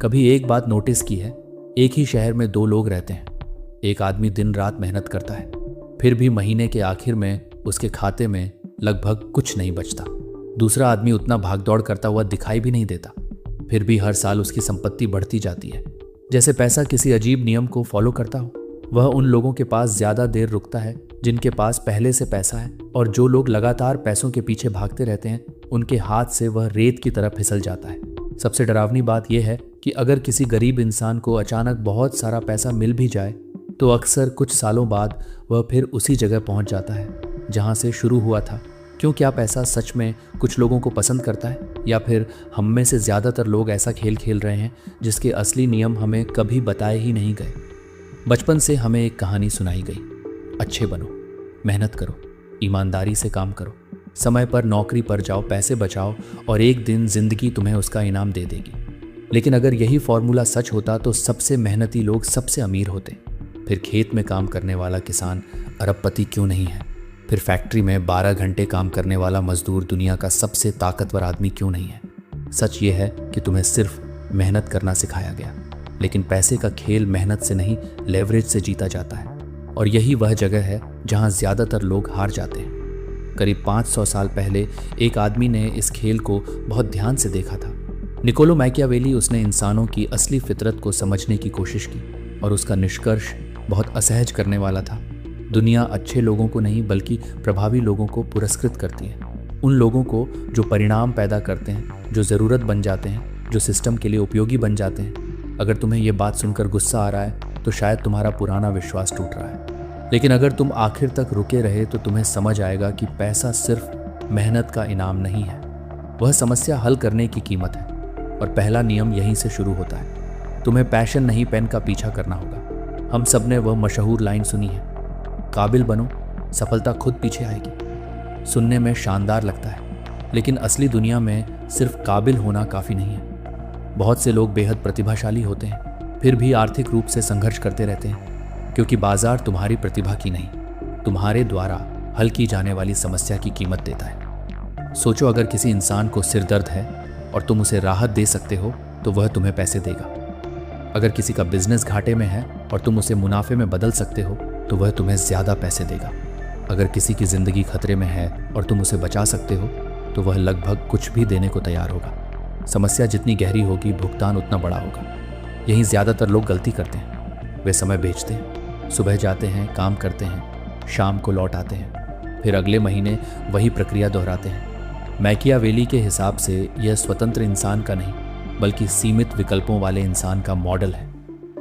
कभी एक बात नोटिस की है, एक ही शहर में दो लोग रहते हैं। एक आदमी दिन रात मेहनत करता है, फिर भी महीने के आखिर में उसके खाते में लगभग कुछ नहीं बचता। दूसरा आदमी उतना भागदौड़ करता हुआ दिखाई भी नहीं देता, फिर भी हर साल उसकी संपत्ति बढ़ती जाती है, जैसे पैसा किसी अजीब नियम को फॉलो करता हो। वह उन लोगों के पास ज्यादा देर रुकता है जिनके पास पहले से पैसा है, और जो लोग लगातार पैसों के पीछे भागते रहते हैं उनके हाथ से वह रेत की तरह फिसल जाता है। सबसे डरावनी बात यह है कि अगर किसी गरीब इंसान को अचानक बहुत सारा पैसा मिल भी जाए तो अक्सर कुछ सालों बाद वह फिर उसी जगह पहुंच जाता है जहां से शुरू हुआ था। क्यों? क्या पैसा सच में कुछ लोगों को पसंद करता है, या फिर हम में से ज़्यादातर लोग ऐसा खेल खेल रहे हैं जिसके असली नियम हमें कभी बताए ही नहीं गए? बचपन से हमें एक कहानी सुनाई गई, अच्छे बनो, मेहनत करो, ईमानदारी से काम करो, समय पर नौकरी पर जाओ, पैसे बचाओ और एक दिन जिंदगी तुम्हें उसका इनाम दे देगी। लेकिन अगर यही फॉर्मूला सच होता तो सबसे मेहनती लोग सबसे अमीर होते। फिर खेत में काम करने वाला किसान अरबपति क्यों नहीं है? फिर फैक्ट्री में 12 घंटे काम करने वाला मजदूर दुनिया का सबसे ताकतवर आदमी क्यों नहीं है? सच ये है कि तुम्हें सिर्फ मेहनत करना सिखाया गया, लेकिन पैसे का खेल मेहनत से नहीं, लेवरेज से जीता जाता है। और यही वह जगह है जहां ज्यादातर लोग हार जाते हैं। करीब 500 साल पहले एक आदमी ने इस खेल को बहुत ध्यान से देखा था। Niccolo Machiavelli. उसने इंसानों की असली फितरत को समझने की कोशिश की और उसका निष्कर्ष बहुत असहज करने वाला था। दुनिया अच्छे लोगों को नहीं बल्कि प्रभावी लोगों को पुरस्कृत करती है। उन लोगों को जो परिणाम पैदा करते हैं, जो ज़रूरत बन जाते हैं, जो सिस्टम के लिए उपयोगी बन जाते हैं। अगर तुम्हें ये बात सुनकर गुस्सा आ रहा है तो शायद तुम्हारा पुराना विश्वास टूट रहा है, लेकिन अगर तुम आखिर तक रुके रहे तो तुम्हें समझ आएगा कि पैसा सिर्फ मेहनत का इनाम नहीं है, वह समस्या हल करने की कीमत है। और पहला नियम यहीं से शुरू होता है। तुम्हें पैशन नहीं, पेन का पीछा करना होगा। हम सब ने वह मशहूर लाइन सुनी है, काबिल बनो, सफलता खुद पीछे आएगी। सुनने में शानदार लगता है, लेकिन असली दुनिया में सिर्फ काबिल होना काफ़ी नहीं है। बहुत से लोग बेहद प्रतिभाशाली होते हैं, फिर भी आर्थिक रूप से संघर्ष करते रहते हैं, क्योंकि बाजार तुम्हारी प्रतिभा की नहीं, तुम्हारे द्वारा हल की जाने वाली समस्या की कीमत देता है। सोचो, अगर किसी इंसान को सिर दर्द है और तुम उसे राहत दे सकते हो तो वह तुम्हें पैसे देगा। अगर किसी का बिजनेस घाटे में है और तुम उसे मुनाफे में बदल सकते हो तो वह तुम्हें ज़्यादा पैसे देगा। अगर किसी की ज़िंदगी खतरे में है और तुम उसे बचा सकते हो तो वह लगभग कुछ भी देने को तैयार होगा। समस्या जितनी गहरी होगी, भुगतान उतना बड़ा होगा। यही ज़्यादातर लोग गलती करते हैं। वे समय बेचते हैं, सुबह जाते हैं, काम करते हैं, शाम को लौट आते हैं, फिर अगले महीने वही प्रक्रिया दोहराते हैं। मैकियावेली के हिसाब से यह स्वतंत्र इंसान का नहीं बल्कि सीमित विकल्पों वाले इंसान का मॉडल है।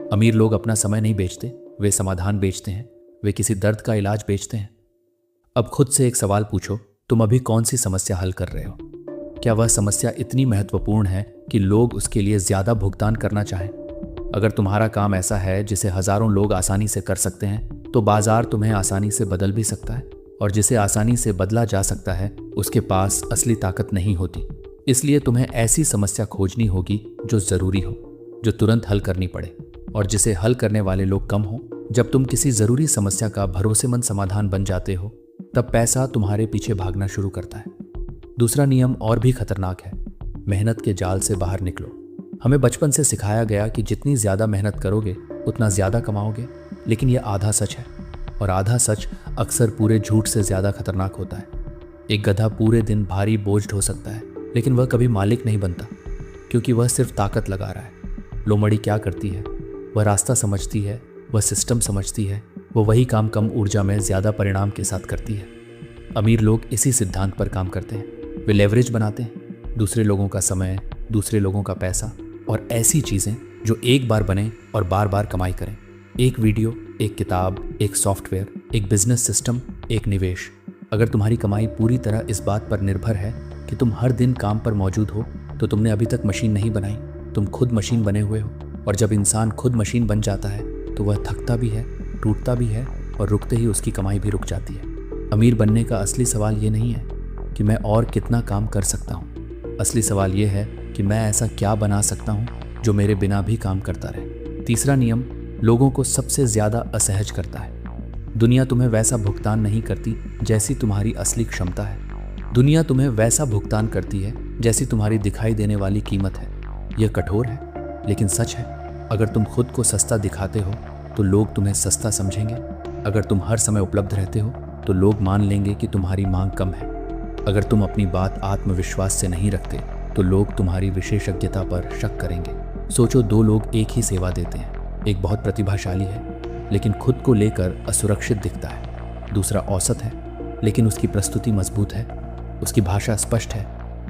अमीर लोग अपना समय नहीं बेचते, वे समाधान बेचते हैं, वे किसी दर्द का इलाज बेचते हैं। अब खुद से एक सवाल पूछो, तुम अभी कौन सी समस्या हल कर रहे हो? क्या वह समस्या इतनी महत्वपूर्ण है कि लोग उसके लिए ज्यादा भुगतान करना चाहें? अगर तुम्हारा काम ऐसा है जिसे हजारों लोग आसानी से कर सकते हैं तो बाजार तुम्हें आसानी से बदल भी सकता है, और जिसे आसानी से बदला जा सकता है उसके पास असली ताकत नहीं होती। इसलिए तुम्हें ऐसी समस्या खोजनी होगी जो जरूरी हो, जो तुरंत हल करनी पड़े और जिसे हल करने वाले लोग कम हो। जब तुम किसी जरूरी समस्या का भरोसेमंद समाधान बन जाते हो तब पैसा तुम्हारे पीछे भागना शुरू करता है। दूसरा नियम और भी खतरनाक है, मेहनत के जाल से बाहर निकलो। हमें बचपन से सिखाया गया कि जितनी ज्यादा मेहनत करोगे उतना ज्यादा कमाओगे, लेकिन यह आधा सच है, और आधा सच अक्सर पूरे झूठ से ज्यादा खतरनाक होता है। एक गधा पूरे दिन भारी बोझ ढो सकता है, लेकिन वह कभी मालिक नहीं बनता, क्योंकि वह सिर्फ ताकत लगा रहा है। लोमड़ी क्या करती है? वह रास्ता समझती है, वह सिस्टम समझती है, वह वही काम कम ऊर्जा में ज्यादा परिणाम के साथ करती है। अमीर लोग इसी सिद्धांत पर काम करते हैं। वे लेवरेज बनाते हैं, दूसरे लोगों का समय, दूसरे लोगों का पैसा और ऐसी चीजें जो एक बार बने और बार बार कमाई करें। एक वीडियो, एक किताब, एक सॉफ्टवेयर, एक बिजनेस सिस्टम, एक निवेश। अगर तुम्हारी कमाई पूरी तरह इस बात पर निर्भर है कि तुम हर दिन काम पर मौजूद हो तो तुमने अभी तक मशीन नहीं बनाई, तुम खुद मशीन बने हुए हो। और जब इंसान खुद मशीन बन जाता है तो वह थकता भी है, टूटता भी है और रुकते ही उसकी कमाई भी रुक जाती है। अमीर बनने का असली सवाल ये नहीं है कि मैं और कितना काम कर सकता हूँ। असली सवाल ये है कि मैं ऐसा क्या बना सकता हूँ जो मेरे बिना भी काम करता रहे। तीसरा नियम लोगों को सबसे ज्यादा असहज करता है। दुनिया तुम्हें वैसा भुगतान नहीं करती जैसी तुम्हारी असली क्षमता है। दुनिया तुम्हें वैसा भुगतान करती है जैसी तुम्हारी दिखाई देने वाली कीमत है। यह कठोर है, लेकिन सच है, अगर तुम खुद को सस्ता दिखाते हो तो लोग तुम्हें सस्ता समझेंगे। अगर तुम हर समय उपलब्ध रहते हो तो लोग मान लेंगे कि तुम्हारी मांग कम है। अगर तुम अपनी बात आत्मविश्वास से नहीं रखते तो लोग तुम्हारी विशेषज्ञता पर शक करेंगे। सोचो, दो लोग एक ही सेवा देते हैं। एक बहुत प्रतिभाशाली है लेकिन खुद को लेकर असुरक्षित दिखता है। दूसरा औसत है लेकिन उसकी प्रस्तुति मजबूत है, उसकी भाषा स्पष्ट है,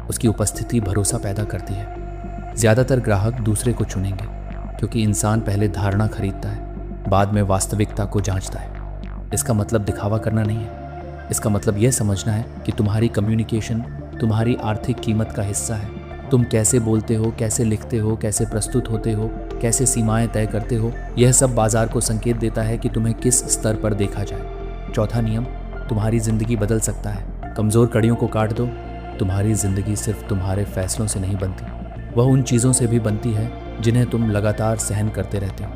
उसकी उपस्थिति भरोसा पैदा करती है। ज़्यादातर ग्राहक दूसरे को चुनेंगे क्योंकि इंसान पहले धारणा खरीदता है, बाद में वास्तविकता को जांचता है। इसका मतलब दिखावा करना नहीं है, इसका मतलब यह समझना है कि तुम्हारी कम्युनिकेशन तुम्हारी आर्थिक कीमत का हिस्सा है। तुम कैसे बोलते हो, कैसे लिखते हो, कैसे प्रस्तुत होते हो, कैसे सीमाएं तय करते हो, यह सब बाजार को संकेत देता है कि तुम्हें किस स्तर पर देखा जाए। चौथा नियम, तुम्हारी जिंदगी बदल सकता है। कमजोर कड़ियों को काट दो। तुम्हारी जिंदगी सिर्फ तुम्हारे फैसलों से नहीं बनती, वह उन चीज़ों से भी बनती है जिन्हें तुम लगातार सहन करते रहते हो।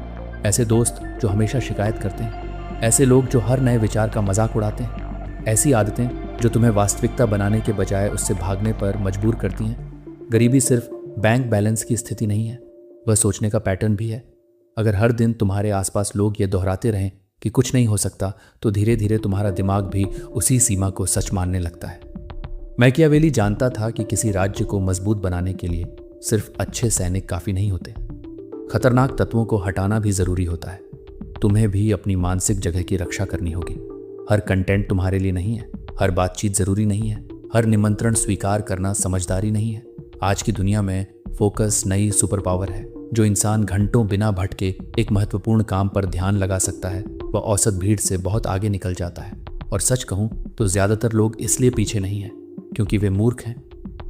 ऐसे दोस्त जो हमेशा शिकायत करते हैं, ऐसे लोग जो हर नए विचार का मजाक उड़ाते हैं, ऐसी आदतें जो तुम्हें वास्तविकता बनाने के बजाय उससे भागने पर मजबूर करती हैं। गरीबी सिर्फ बैंक बैलेंस की स्थिति नहीं है, वह सोचने का पैटर्न भी है। अगर हर दिन तुम्हारे आसपास लोग ये दोहराते रहें कि कुछ नहीं हो सकता तो धीरे धीरे तुम्हारा दिमाग भी उसी सीमा को सच मानने लगता है। मैकियावेली जानता था कि किसी राज्य को मजबूत बनाने के लिए सिर्फ अच्छे सैनिक काफ़ी नहीं होते, खतरनाक तत्वों को हटाना भी ज़रूरी होता है। तुम्हें भी अपनी मानसिक जगह की रक्षा करनी होगी। हर कंटेंट तुम्हारे लिए नहीं है, हर बातचीत ज़रूरी नहीं है, हर निमंत्रण स्वीकार करना समझदारी नहीं है। आज की दुनिया में फोकस नई सुपर पावर है। जो इंसान घंटों बिना भटके एक महत्वपूर्ण काम पर ध्यान लगा सकता है वह औसत भीड़ से बहुत आगे निकल जाता है। और सच कहूँ तो ज़्यादातर लोग इसलिए पीछे नहीं हैं क्योंकि वे मूर्ख हैं,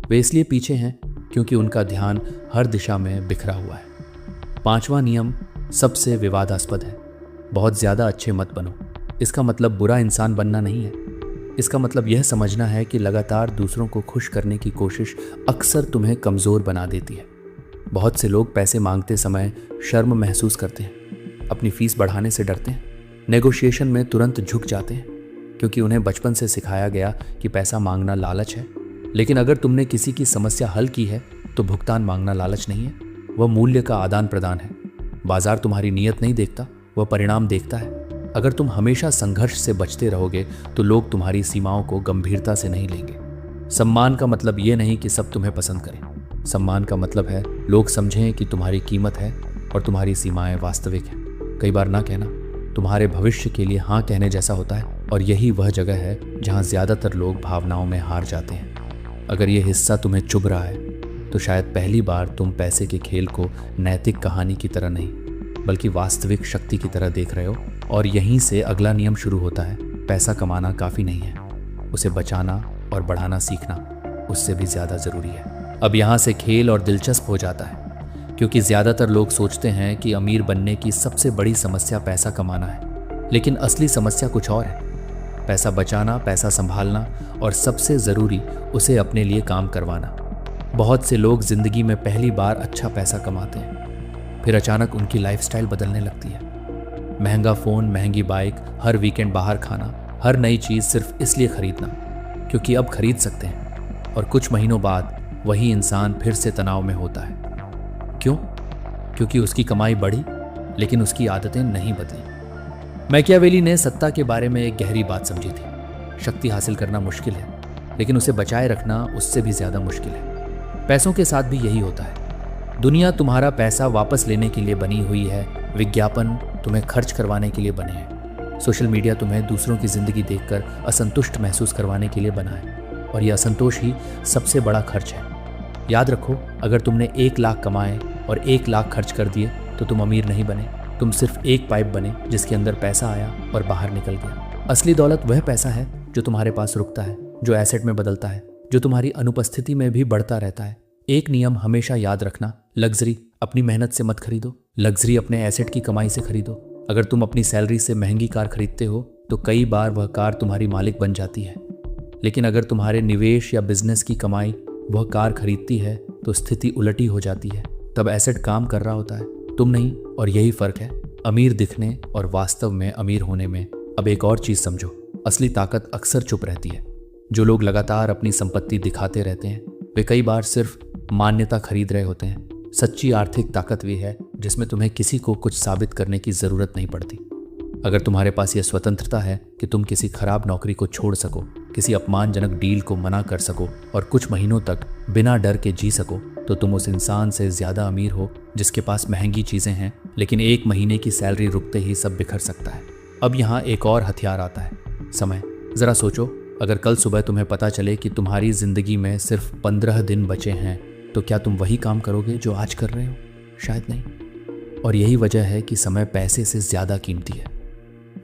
वे इसलिए पीछे हैं क्योंकि उनका ध्यान हर दिशा में बिखरा हुआ है। पांचवा नियम सबसे विवादास्पद है, बहुत ज़्यादा अच्छे मत बनो। इसका मतलब बुरा इंसान बनना नहीं है, इसका मतलब यह समझना है कि लगातार दूसरों को खुश करने की कोशिश अक्सर तुम्हें कमज़ोर बना देती है। बहुत से लोग पैसे मांगते समय शर्म महसूस करते हैं, अपनी फीस बढ़ाने से डरते हैं, नेगोशिएशन में तुरंत झुक जाते हैं क्योंकि उन्हें बचपन से सिखाया गया कि पैसा मांगना लालच है। लेकिन अगर तुमने किसी की समस्या हल की है तो भुगतान मांगना लालच नहीं है, वह मूल्य का आदान प्रदान है। बाजार तुम्हारी नीयत नहीं देखता, वह परिणाम देखता है। अगर तुम हमेशा संघर्ष से बचते रहोगे तो लोग तुम्हारी सीमाओं को गंभीरता से नहीं लेंगे। सम्मान का मतलब ये नहीं कि सब तुम्हें पसंद करें, सम्मान का मतलब है लोग समझें कि तुम्हारी कीमत है और तुम्हारी सीमाएं वास्तविक हैं। कई बार ना कहना तुम्हारे भविष्य के लिए हाँ कहने जैसा होता है और यही वह जगह है जहाँ ज़्यादातर लोग भावनाओं में हार जाते हैं। अगर ये हिस्सा तुम्हें चुभ रहा है तो शायद पहली बार तुम पैसे के खेल को नैतिक कहानी की तरह नहीं बल्कि वास्तविक शक्ति की तरह देख रहे हो। और यहीं से अगला नियम शुरू होता है। पैसा कमाना काफ़ी नहीं है, उसे बचाना और बढ़ाना सीखना उससे भी ज़्यादा ज़रूरी है। अब यहाँ से खेल और दिलचस्प हो जाता है क्योंकि ज़्यादातर लोग सोचते हैं कि अमीर बनने की सबसे बड़ी समस्या पैसा कमाना है, लेकिन असली समस्या कुछ और है। पैसा बचाना, पैसा संभालना और सबसे ज़रूरी उसे अपने लिए काम करवाना। बहुत से लोग ज़िंदगी में पहली बार अच्छा पैसा कमाते हैं, फिर अचानक उनकी लाइफस्टाइल बदलने लगती है। महंगा फ़ोन, महंगी बाइक, हर वीकेंड बाहर खाना, हर नई चीज़ सिर्फ इसलिए खरीदना क्योंकि अब खरीद सकते हैं। और कुछ महीनों बाद वही इंसान फिर से तनाव में होता है। क्यों? क्योंकि उसकी कमाई बढ़ी लेकिन उसकी आदतें नहीं बदली। मैकियावेली ने सत्ता के बारे में एक गहरी बात समझी थी। शक्ति हासिल करना मुश्किल है लेकिन उसे बचाए रखना उससे भी ज़्यादा मुश्किल है। पैसों के साथ भी यही होता है। दुनिया तुम्हारा पैसा वापस लेने के लिए बनी हुई है, विज्ञापन तुम्हें खर्च करवाने के लिए बने हैं, सोशल मीडिया तुम्हें दूसरों की जिंदगी देखकर असंतुष्ट महसूस करवाने के लिए बना है और यह असंतोष ही सबसे बड़ा खर्च है। याद रखो, अगर तुमने 1 लाख कमाए और 1 लाख खर्च कर दिए तो तुम अमीर नहीं बने, तुम सिर्फ एक पाइप बने जिसके अंदर पैसा आया और बाहर निकल गया। असली दौलत वह पैसा है जो तुम्हारे पास रुकता है, जो एसेट में बदलता है, जो तुम्हारी अनुपस्थिति में भी बढ़ता रहता है। एक नियम हमेशा याद रखना, लग्जरी अपनी मेहनत से मत खरीदो, लग्जरी अपने एसेट की कमाई से खरीदो। अगर तुम अपनी सैलरी से महंगी कार खरीदते हो तो कई बार वह कार तुम्हारी मालिक बन जाती है, लेकिन अगर तुम्हारे निवेश या बिजनेस की कमाई वह कार खरीदती है तो स्थिति उलटी हो जाती है। तब एसेट काम कर रहा होता है, तुम नहीं। और यही फर्क है अमीर दिखने और वास्तव में अमीर होने में। अब एक और चीज समझो, असली ताकत अक्सर चुप रहती है। जो लोग लगातार अपनी संपत्ति दिखाते रहते हैं वे कई बार सिर्फ मान्यता खरीद रहे होते हैं, सच्ची आर्थिक ताकत भी है जिसमें तुम्हें किसी को कुछ साबित करने की जरूरत नहीं पड़ती। अगर तुम्हारे पास यह स्वतंत्रता है कि तुम किसी खराब नौकरी को छोड़ सको, किसी अपमानजनक डील को मना कर सको और कुछ महीनों तक बिना डर के जी सको, तो तुम उस इंसान से ज्यादा अमीर हो जिसके पास महंगी चीजें हैं लेकिन 1 महीने की सैलरी रुकते ही सब बिखर सकता है। अब यहाँ एक और हथियार आता है, समय। जरा सोचो, अगर कल सुबह तुम्हें पता चले कि तुम्हारी जिंदगी में सिर्फ 15 दिन बचे हैं, तो क्या तुम वही काम करोगे जो आज कर रहे हो? शायद नहीं। और यही वजह है कि समय पैसे से ज्यादा कीमती है।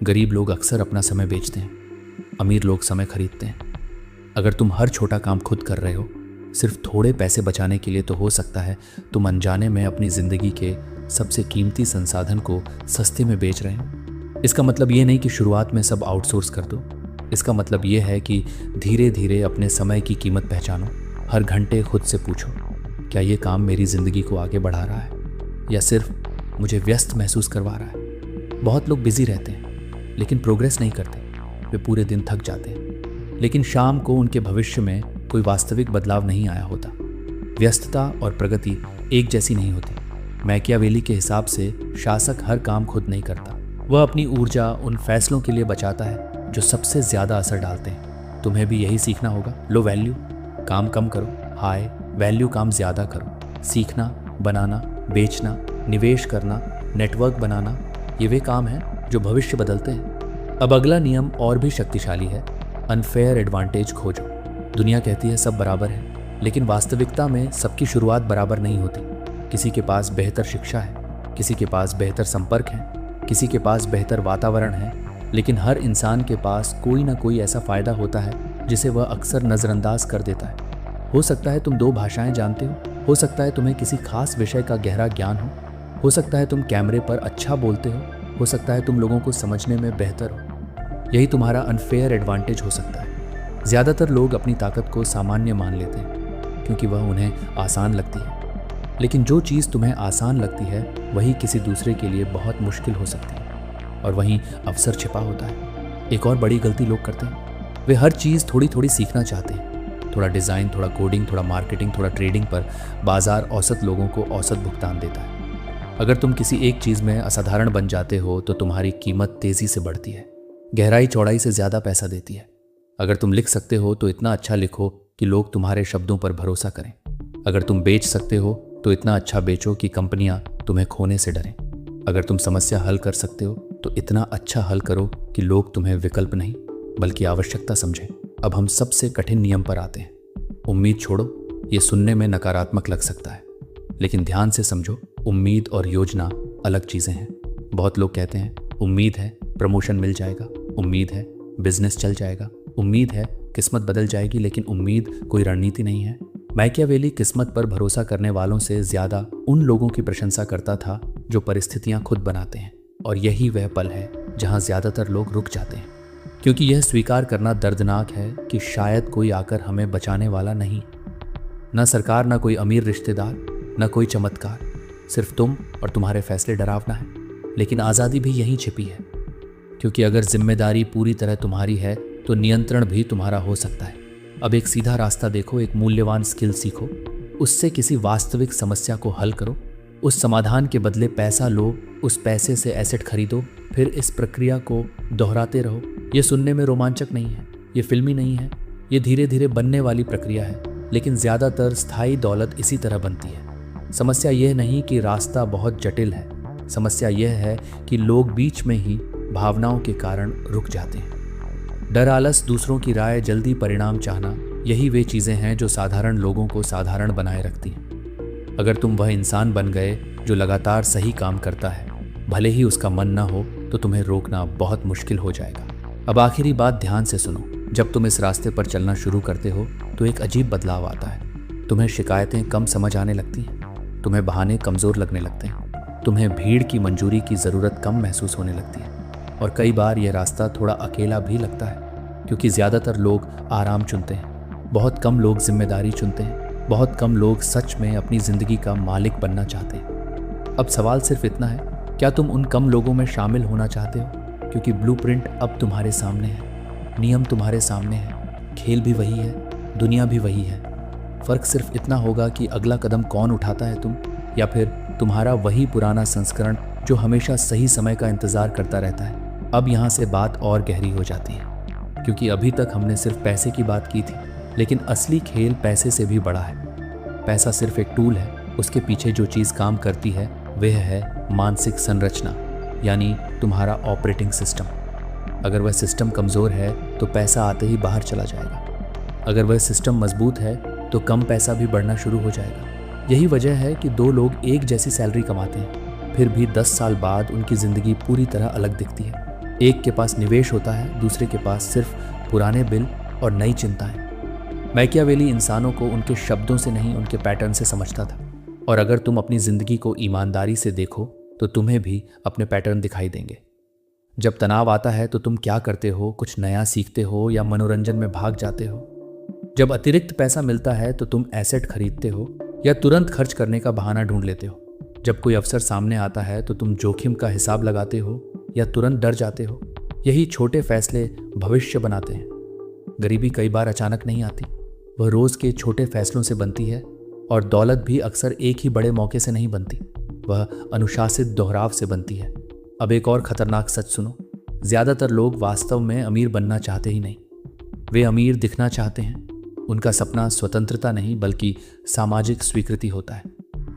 गरीब लोग अक्सर अपना समय बेचते हैं, अमीर लोग समय खरीदते हैं। अगर तुम हर छोटा काम खुद कर रहे हो सिर्फ थोड़े पैसे बचाने के लिए, तो हो सकता है तुम अनजाने में अपनी जिंदगी के सबसे कीमती संसाधन को सस्ते में बेच रहे हो। इसका मतलब ये नहीं कि शुरुआत में सब आउटसोर्स कर दो। इसका मतलब ये है कि धीरे धीरे अपने समय की कीमत पहचानो। हर घंटे खुद से पूछो, क्या ये काम मेरी जिंदगी को आगे बढ़ा रहा है या सिर्फ मुझे व्यस्त महसूस करवा रहा है? बहुत लोग बिजी रहते हैं लेकिन प्रोग्रेस नहीं करते। वे पूरे दिन थक जाते हैं लेकिन शाम को उनके भविष्य में कोई वास्तविक बदलाव नहीं आया होता। व्यस्तता और प्रगति एक जैसी नहीं होती। मैकियावेली के हिसाब से शासक हर काम खुद नहीं करता। वह अपनी ऊर्जा उन फैसलों के लिए बचाता है जो सबसे ज्यादा असर डालते हैं। तुम्हें भी यही सीखना होगा। लो वैल्यू काम कम करो, हाई वैल्यू काम ज्यादा करो। सीखना, बनाना, बेचना, निवेश करना, नेटवर्क बनाना, ये वे काम हैं जो भविष्य बदलते हैं। अब अगला नियम और भी शक्तिशाली है, अनफेयर एडवांटेज खोजो। दुनिया कहती है सब बराबर है, लेकिन वास्तविकता में सबकी शुरुआत बराबर नहीं होती। किसी के पास बेहतर शिक्षा है, किसी के पास बेहतर संपर्क है, किसी के पास बेहतर वातावरण है, लेकिन हर इंसान के पास कोई ना कोई ऐसा फायदा होता है जिसे वह अक्सर नज़रअंदाज कर देता है। हो सकता है तुम 2 भाषाएं जानते हो सकता है तुम्हें किसी खास विषय का गहरा ज्ञान हो सकता है तुम कैमरे पर अच्छा बोलते हो सकता है तुम लोगों को समझने में बेहतर हो। यही तुम्हारा अनफेयर एडवांटेज हो सकता है। ज़्यादातर लोग अपनी ताकत को सामान्य मान लेते हैं क्योंकि वह उन्हें आसान लगती है, लेकिन जो चीज़ तुम्हें आसान लगती है वही किसी दूसरे के लिए बहुत मुश्किल हो सकती है और वहीं अवसर छिपा होता है। एक और बड़ी गलती लोग करते हैं, वे हर चीज़ थोड़ी थोड़ी सीखना चाहते हैं। थोड़ा डिज़ाइन, थोड़ा कोडिंग, थोड़ा मार्केटिंग, थोड़ा ट्रेडिंग पर बाजार औसत लोगों को औसत भुगतान देता है। अगर तुम किसी एक चीज़ में असाधारण बन जाते हो तो तुम्हारी कीमत तेज़ी से बढ़ती है, गहराई चौड़ाई से ज़्यादा पैसा देती है। अगर तुम लिख सकते हो तो इतना अच्छा लिखो कि लोग तुम्हारे शब्दों पर भरोसा करें। अगर तुम बेच सकते हो तो इतना अच्छा बेचो कि कंपनियां तुम्हें खोने से डरें। अगर तुम समस्या हल कर सकते हो तो इतना अच्छा हल करो कि लोग तुम्हें विकल्प नहीं बल्कि आवश्यकता समझें। अब हम सबसे कठिन नियम पर आते हैं, उम्मीद छोड़ो। ये सुनने में नकारात्मक लग सकता है, लेकिन ध्यान से समझो, उम्मीद और योजना अलग चीज़ें हैं। बहुत लोग कहते हैं उम्मीद है प्रमोशन मिल जाएगा, उम्मीद है बिजनेस चल जाएगा, उम्मीद है किस्मत बदल जाएगी, लेकिन उम्मीद कोई रणनीति नहीं है। मैकियावेली किस्मत पर भरोसा करने वालों से ज़्यादा उन लोगों की प्रशंसा करता था जो परिस्थितियां खुद बनाते हैं। और यही वह पल है जहां ज़्यादातर लोग रुक जाते हैं, क्योंकि यह स्वीकार करना दर्दनाक है कि शायद कोई आकर हमें बचाने वाला नहीं। न सरकार, न कोई अमीर रिश्तेदार, न कोई चमत्कार, सिर्फ तुम और तुम्हारे फैसले डरावना है। लेकिन आज़ादी भी यहीं छिपी है, क्योंकि अगर जिम्मेदारी पूरी तरह तुम्हारी है तो नियंत्रण भी तुम्हारा हो सकता है। अब एक सीधा रास्ता देखो, एक मूल्यवान स्किल सीखो, उससे किसी वास्तविक समस्या को हल करो, उस समाधान के बदले पैसा लो, उस पैसे से एसेट खरीदो, फिर इस प्रक्रिया को दोहराते रहो। ये सुनने में रोमांचक नहीं है, ये फिल्मी नहीं है, ये धीरे धीरे बनने वाली प्रक्रिया है, लेकिन ज़्यादातर स्थायी दौलत इसी तरह बनती है। समस्या यह नहीं कि रास्ता बहुत जटिल है, समस्या यह है कि लोग बीच में ही भावनाओं के कारण रुक जाते हैं। डर, आलस, दूसरों की राय, जल्दी परिणाम चाहना, यही वे चीज़ें हैं जो साधारण लोगों को साधारण बनाए रखती हैं। अगर तुम वह इंसान बन गए जो लगातार सही काम करता है, भले ही उसका मन न हो, तो तुम्हें रोकना बहुत मुश्किल हो जाएगा। अब आखिरी बात ध्यान से सुनो, जब तुम इस रास्ते पर चलना शुरू करते हो तो एक अजीब बदलाव आता है। तुम्हें शिकायतें कम समझ आने लगती हैं, तुम्हें बहाने कमज़ोर लगने लगते हैं, तुम्हें भीड़ की मंजूरी की ज़रूरत कम महसूस होने लगती है, और कई बार यह रास्ता थोड़ा अकेला भी लगता है, क्योंकि ज़्यादातर लोग आराम चुनते हैं, बहुत कम लोग जिम्मेदारी चुनते हैं, बहुत कम लोग सच में अपनी ज़िंदगी का मालिक बनना चाहते हैं। अब सवाल सिर्फ इतना है, क्या तुम उन कम लोगों में शामिल होना चाहते हो? क्योंकि ब्लूप्रिंट अब तुम्हारे सामने है, नियम तुम्हारे सामने है, खेल भी वही है, दुनिया भी वही है। फ़र्क सिर्फ इतना होगा कि अगला कदम कौन उठाता है, तुम या फिर तुम्हारा वही पुराना संस्करण जो हमेशा सही समय का इंतजार करता रहता है? अब यहाँ से बात और गहरी हो जाती है, क्योंकि अभी तक हमने सिर्फ पैसे की बात की थी, लेकिन असली खेल पैसे से भी बड़ा है। पैसा सिर्फ एक टूल है, उसके पीछे जो चीज़ काम करती है वह है मानसिक संरचना, यानी तुम्हारा ऑपरेटिंग सिस्टम। अगर वह सिस्टम कमज़ोर है तो पैसा आते ही बाहर चला जाएगा। अगर वह सिस्टम मजबूत है तो कम पैसा भी बढ़ना शुरू हो जाएगा। यही वजह है कि दो लोग एक जैसी सैलरी कमाते हैं, फिर भी 10 साल बाद उनकी ज़िंदगी पूरी तरह अलग दिखती है। एक के पास निवेश होता है, दूसरे के पास सिर्फ पुराने बिल और नई चिंताएं। मैकियावेली इंसानों को उनके शब्दों से नहीं, उनके पैटर्न से समझता था। और अगर तुम अपनी ज़िंदगी को ईमानदारी से देखो तो तुम्हें भी अपने पैटर्न दिखाई देंगे। जब तनाव आता है तो तुम क्या करते हो? कुछ नया सीखते हो या मनोरंजन में भाग जाते हो? जब अतिरिक्त पैसा मिलता है तो तुम एसेट खरीदते हो या तुरंत खर्च करने का बहाना ढूंढ लेते हो? जब कोई अवसर सामने आता है तो तुम जोखिम का हिसाब लगाते हो या तुरंत डर जाते हो? यही छोटे फैसले भविष्य बनाते हैं। गरीबी कई बार अचानक नहीं आती, वह रोज के छोटे फैसलों से बनती है। और दौलत भी अक्सर एक ही बड़े मौके से नहीं बनती, वह अनुशासित दोहराव से बनती है। अब एक और खतरनाक सच सुनो, ज्यादातर लोग वास्तव में अमीर बनना चाहते ही नहीं, वे अमीर दिखना चाहते हैं। उनका सपना स्वतंत्रता नहीं बल्कि सामाजिक स्वीकृति होता है।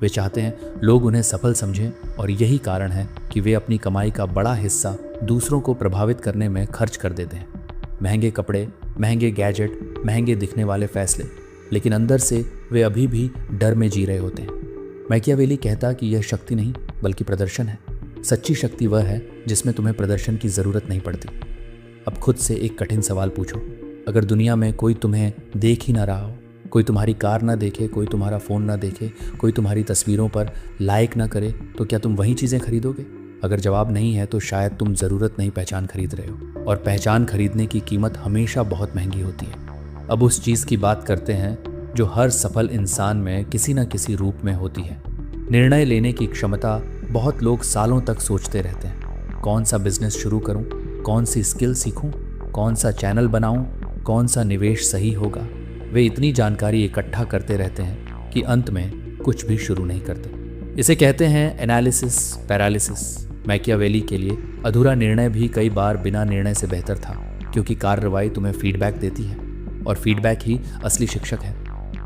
वे चाहते हैं लोग उन्हें सफल समझें, और यही कारण है कि वे अपनी कमाई का बड़ा हिस्सा दूसरों को प्रभावित करने में खर्च कर देते हैं। महंगे कपड़े, महंगे गैजेट, महंगे दिखने वाले फैसले, लेकिन अंदर से वे अभी भी डर में जी रहे होते हैं। मैकियावेली कहता कि यह शक्ति नहीं बल्कि प्रदर्शन है। सच्ची शक्ति वह है जिसमें तुम्हें प्रदर्शन की ज़रूरत नहीं पड़ती। अब खुद से एक कठिन सवाल पूछो, अगर दुनिया में कोई तुम्हें देख ही ना रहा हो, कोई तुम्हारी कार ना देखे, कोई तुम्हारा फ़ोन ना देखे, कोई तुम्हारी तस्वीरों पर लाइक ना करे, तो क्या तुम वही चीज़ें खरीदोगे? अगर जवाब नहीं है तो शायद तुम ज़रूरत नहीं पहचान खरीद रहे हो, और पहचान खरीदने की कीमत हमेशा बहुत महंगी होती है। अब उस चीज़ की बात करते हैं जो हर सफल इंसान में किसी न किसी रूप में होती है, निर्णय लेने की क्षमता। बहुत लोग सालों तक सोचते रहते हैं, कौन सा बिजनेस शुरू करूं, कौन सी स्किल सीखूं, कौन सा चैनल बनाऊं, कौन सा निवेश सही होगा। वे इतनी जानकारी इकट्ठा करते रहते हैं कि अंत में कुछ भी शुरू नहीं करते। इसे कहते हैं एनालिसिस पैरालिसिस। मैकियावेली के लिए अधूरा निर्णय भी कई बार बिना निर्णय से बेहतर था, क्योंकि कार्रवाई तुम्हें फीडबैक देती है, और फीडबैक ही असली शिक्षक है।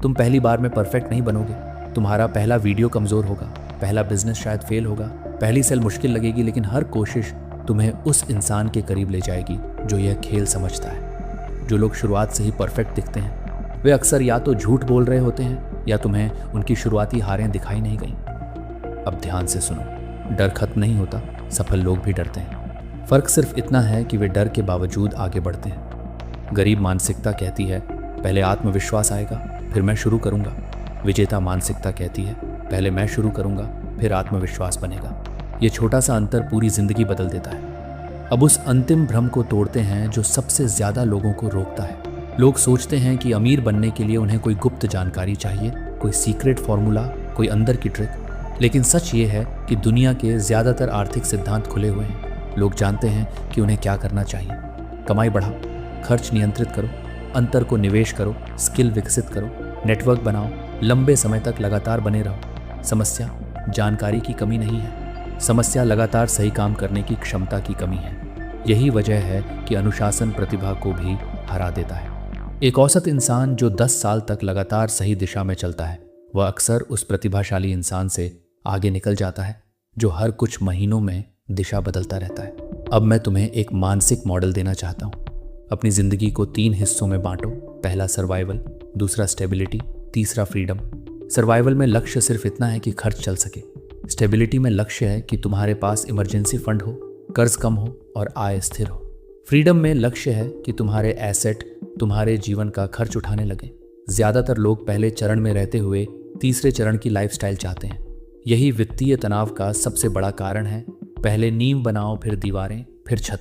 तुम पहली बार में परफेक्ट नहीं बनोगे, तुम्हारा पहला वीडियो कमज़ोर होगा, पहला बिजनेस शायद फेल होगा, पहली सेल मुश्किल लगेगी, लेकिन हर कोशिश तुम्हें उस इंसान के करीब ले जाएगी जो यह खेल समझता है। जो लोग शुरुआत से ही परफेक्ट दिखते हैं वे अक्सर या तो झूठ बोल रहे होते हैं या तुम्हें उनकी शुरुआती हारें दिखाई नहीं गई। अब ध्यान से सुनो, डर खत्म नहीं होता, सफल लोग भी डरते हैं। फर्क सिर्फ इतना है कि वे डर के बावजूद आगे बढ़ते हैं। गरीब मानसिकता कहती है पहले आत्मविश्वास आएगा फिर मैं शुरू करूंगा। विजेता मानसिकता कहती है पहले मैं शुरू करूंगा फिर आत्मविश्वास बनेगा। ये छोटा सा अंतर पूरी जिंदगी बदल देता है। अब उस अंतिम भ्रम को तोड़ते हैं जो सबसे ज्यादा लोगों को रोकता है। लोग सोचते हैं कि अमीर बनने के लिए उन्हें कोई गुप्त जानकारी चाहिए, कोई सीक्रेट फॉर्मूला, कोई अंदर की ट्रिक। लेकिन सच ये है कि दुनिया के ज्यादातर आर्थिक सिद्धांत खुले हुए हैं। लोग जानते हैं कि उन्हें क्या करना चाहिए। कमाई बढ़ाओ, खर्च नियंत्रित करो, अंतर को निवेश करो, स्किल विकसित करो, नेटवर्क बनाओ, लंबे समय तक लगातार बने रहो। समस्या जानकारी की कमी नहीं है, समस्या लगातार सही काम करने की क्षमता की कमी है। यही वजह है कि अनुशासन प्रतिभा को भी हरा देता है। एक औसत इंसान जो 10 साल तक लगातार सही दिशा में चलता है, वह अक्सर उस प्रतिभाशाली इंसान से आगे निकल जाता है जो हर कुछ महीनों में दिशा बदलता रहता है। अब मैं तुम्हें एक मानसिक मॉडल देना चाहता हूँ। अपनी जिंदगी को 3 हिस्सों में बांटो। पहला सर्वाइवल, दूसरा स्टेबिलिटी, तीसरा फ्रीडम। सर्वाइवल में लक्ष्य सिर्फ इतना है कि खर्च चल सके। स्टेबिलिटी में लक्ष्य है कि तुम्हारे पास इमरजेंसी फंड हो, कर्ज कम हो और आय स्थिर हो। फ्रीडम में लक्ष्य है कि तुम्हारे एसेट तुम्हारे जीवन का खर्च उठाने लगे। ज्यादातर लोग पहले चरण में रहते हुए तीसरे चरण की लाइफस्टाइल चाहते हैं। यही वित्तीय तनाव का सबसे बड़ा कारण है। पहले नींव बनाओ, फिर दीवारें, फिर छत।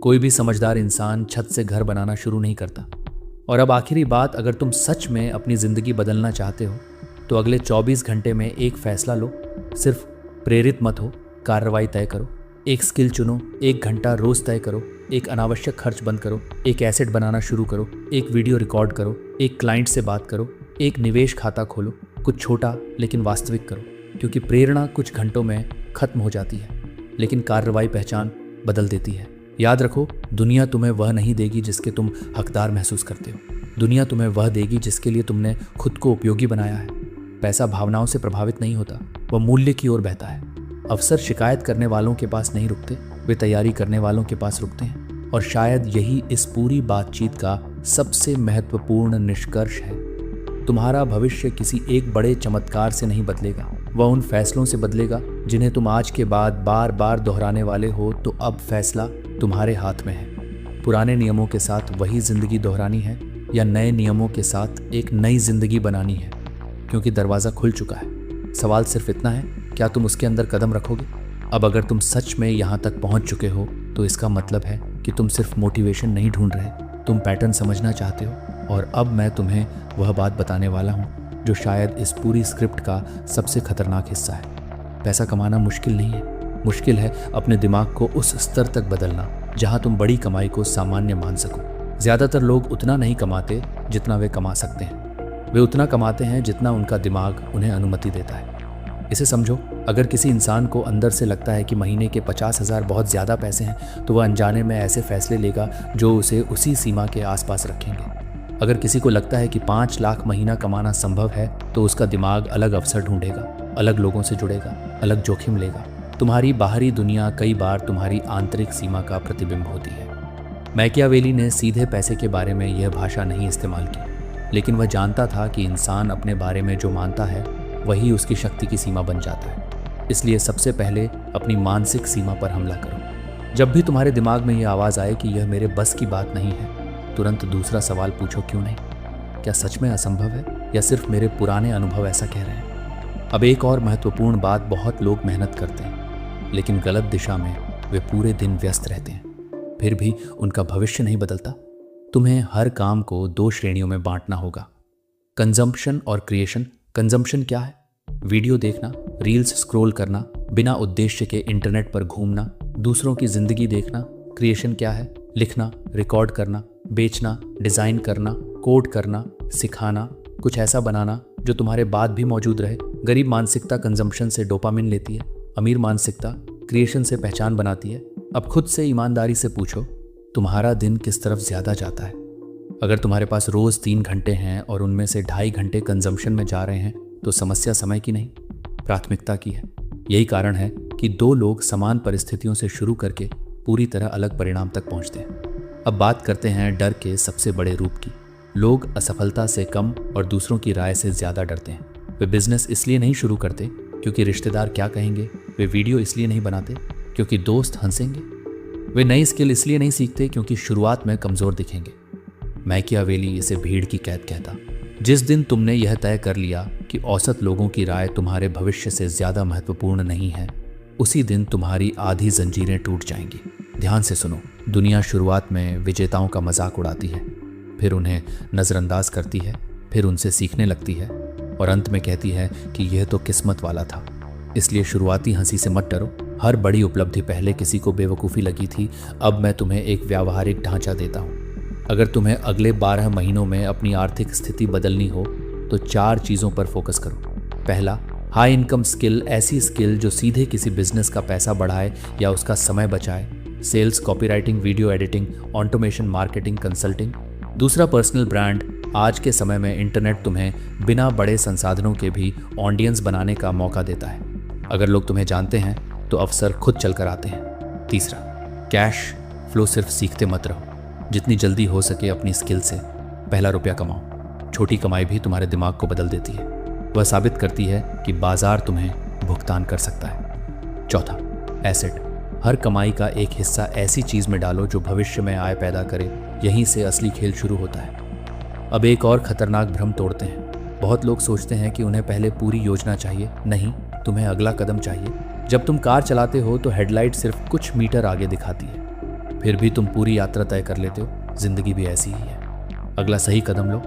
कोई भी समझदार इंसान छत से घर बनाना शुरू नहीं करता। और अब आखिरी बात, अगर तुम सच में अपनी जिंदगी बदलना चाहते हो तो अगले 24 घंटे में एक फैसला लो। सिर्फ प्रेरित मत हो, कार्रवाई तय करो। एक स्किल चुनो, 1 घंटा रोज तय करो। एक अनावश्यक खर्च बंद करो, एक एसेट बनाना शुरू करो, एक वीडियो रिकॉर्ड करो, एक क्लाइंट से बात करो, एक निवेश खाता खोलो। कुछ छोटा लेकिन वास्तविक करो। क्योंकि प्रेरणा कुछ घंटों में खत्म हो जाती है, लेकिन कार्रवाई पहचान बदल देती है। याद रखो, दुनिया तुम्हें वह नहीं देगी जिसके तुम हकदार महसूस करते हो। दुनिया तुम्हें वह देगी जिसके लिए तुमने खुद को उपयोगी बनाया है। पैसा भावनाओं से प्रभावित नहीं होता, वह मूल्य की ओर बहता है। अवसर शिकायत करने वालों के पास नहीं रुकते, वे तैयारी करने वालों के पास रुकते हैं। और शायद यही इस पूरी बातचीत का सबसे महत्वपूर्ण निष्कर्ष है। तुम्हारा भविष्य किसी एक बड़े चमत्कार से नहीं बदलेगा, वह उन फैसलों से बदलेगा जिन्हें तुम आज के बाद बार बार दोहराने वाले हो। तो अब फैसला तुम्हारे हाथ में है। पुराने नियमों के साथ वही जिंदगी दोहरानी है या नए नियमों के साथ एक नई जिंदगी बनानी है, क्योंकि दरवाज़ा खुल चुका है। सवाल सिर्फ इतना है, क्या तुम उसके अंदर कदम रखोगे? अब अगर तुम सच में यहाँ तक पहुँच चुके हो तो इसका मतलब है कि तुम सिर्फ मोटिवेशन नहीं ढूंढ रहे, तुम पैटर्न समझना चाहते हो। और अब मैं तुम्हें वह बात बताने वाला हूँ जो शायद इस पूरी स्क्रिप्ट का सबसे खतरनाक हिस्सा है। पैसा कमाना मुश्किल नहीं है, मुश्किल है अपने दिमाग को उस स्तर तक बदलना जहाँ तुम बड़ी कमाई को सामान्य मान सको। ज़्यादातर लोग उतना नहीं कमाते जितना वे कमा सकते हैं, वे उतना कमाते हैं जितना उनका दिमाग उन्हें अनुमति देता है। इसे समझो, अगर किसी इंसान को अंदर से लगता है कि महीने के 50,000 बहुत ज़्यादा पैसे हैं, तो वह अनजाने में ऐसे फैसले लेगा जो उसे उसी सीमा के आसपास रखेंगे। अगर किसी को लगता है कि 5 लाख महीना कमाना संभव है, तो उसका दिमाग अलग अवसर ढूंढेगा, अलग लोगों से जुड़ेगा, अलग जोखिम लेगा। तुम्हारी बाहरी दुनिया कई बार तुम्हारी आंतरिक सीमा का प्रतिबिंब होती है। मैकियावेली ने सीधे पैसे के बारे में यह भाषा नहीं इस्तेमाल की, लेकिन वह जानता था कि इंसान अपने बारे में जो मानता है वही उसकी शक्ति की सीमा बन जाता है। इसलिए सबसे पहले अपनी मानसिक सीमा पर हमला करो। जब भी तुम्हारे दिमाग में यह आवाज़ आए कि यह मेरे बस की बात नहीं है, तुरंत दूसरा सवाल पूछो, क्यों नहीं? क्या सच में असंभव है या सिर्फ मेरे पुराने अनुभव ऐसा कह रहे हैं? अब एक और महत्वपूर्ण बात, बहुत लोग मेहनत करते हैं लेकिन गलत दिशा में। वे पूरे दिन व्यस्त रहते हैं, फिर भी उनका भविष्य नहीं बदलता। तुम्हें हर काम को 2 श्रेणियों में बांटना होगा, कंजम्पशन और क्रिएशन। कंजम्पशन क्या है? वीडियो देखना, रील्स स्क्रॉल करना, बिना उद्देश्य के इंटरनेट पर घूमना, दूसरों की जिंदगी देखना। क्रिएशन क्या है? लिखना, रिकॉर्ड करना, बेचना, डिज़ाइन करना, कोड करना, सिखाना, कुछ ऐसा बनाना जो तुम्हारे बाद भी मौजूद रहे। गरीब मानसिकता कंजम्पशन से डोपामिन लेती है, अमीर मानसिकता क्रिएशन से पहचान बनाती है। अब खुद से ईमानदारी से पूछो, तुम्हारा दिन किस तरफ ज़्यादा जाता है? अगर तुम्हारे पास रोज़ 3 घंटे हैं और उनमें से 2.5 घंटे कंजम्पशन में जा रहे हैं, तो समस्या समय की नहीं, प्राथमिकता की है। यही कारण है कि 2 लोग समान परिस्थितियों से शुरू करके पूरी तरह अलग परिणाम तक पहुंचते हैं। अब बात करते हैं डर के सबसे बड़े रूप की। लोग असफलता से कम और दूसरों की राय से ज़्यादा डरते हैं। वे बिजनेस इसलिए नहीं शुरू करते क्योंकि रिश्तेदार क्या कहेंगे, वे वीडियो इसलिए नहीं बनाते क्योंकि दोस्त हंसेंगे, वे नई स्किल इसलिए नहीं सीखते क्योंकि शुरुआत में कमज़ोर दिखेंगे। मैकियावेली इसे भीड़ की कैद कहता। जिस दिन तुमने यह तय कर लिया कि औसत लोगों की राय तुम्हारे भविष्य से ज़्यादा महत्वपूर्ण नहीं है, उसी दिन तुम्हारी आधी जंजीरें टूट जाएंगी। ध्यान से सुनो, दुनिया शुरुआत में विजेताओं का मजाक उड़ाती है, फिर उन्हें नज़रअंदाज करती है, फिर उनसे सीखने लगती है और अंत में कहती है कि यह तो किस्मत वाला था। इसलिए शुरुआती हंसी से मत डरो। हर बड़ी उपलब्धि पहले किसी को बेवकूफ़ी लगी थी। अब मैं तुम्हें एक व्यावहारिक ढांचा देता हूँ। अगर तुम्हें अगले 12 महीनों में अपनी आर्थिक स्थिति बदलनी हो तो 4 चीज़ों पर फोकस करो। पहला, हाई इनकम स्किल, ऐसी स्किल जो सीधे किसी बिजनेस का पैसा बढ़ाए या उसका समय बचाए। Sales, copywriting, video editing, automation, marketing, consulting. दूसरा, पर्सनल ब्रांड। आज के समय में इंटरनेट तुम्हें बिना बड़े संसाधनों के भी ऑडियंस बनाने का मौका देता है। अगर लोग तुम्हें जानते हैं तो अवसर खुद चल कर आते हैं। तीसरा, कैश फ्लो। सिर्फ सीखते मत रहो, जितनी जल्दी हो सके अपनी स्किल से पहला रुपया कमाओ। छोटी कमाई भी तुम्हारे दिमाग को बदल देती है, वह साबित करती है कि बाजार तुम्हें भुगतान कर सकता है। चौथा, एसेट। हर कमाई का एक हिस्सा ऐसी चीज में डालो जो भविष्य में आय पैदा करे। यहीं से असली खेल शुरू होता है। अब एक और खतरनाक भ्रम तोड़ते हैं। बहुत लोग सोचते हैं कि उन्हें पहले पूरी योजना चाहिए। नहीं, तुम्हें अगला कदम चाहिए। जब तुम कार चलाते हो तो हेडलाइट सिर्फ कुछ मीटर आगे दिखाती है, फिर भी तुम पूरी यात्रा तय कर लेते हो। जिंदगी भी ऐसी ही है। अगला सही कदम लो,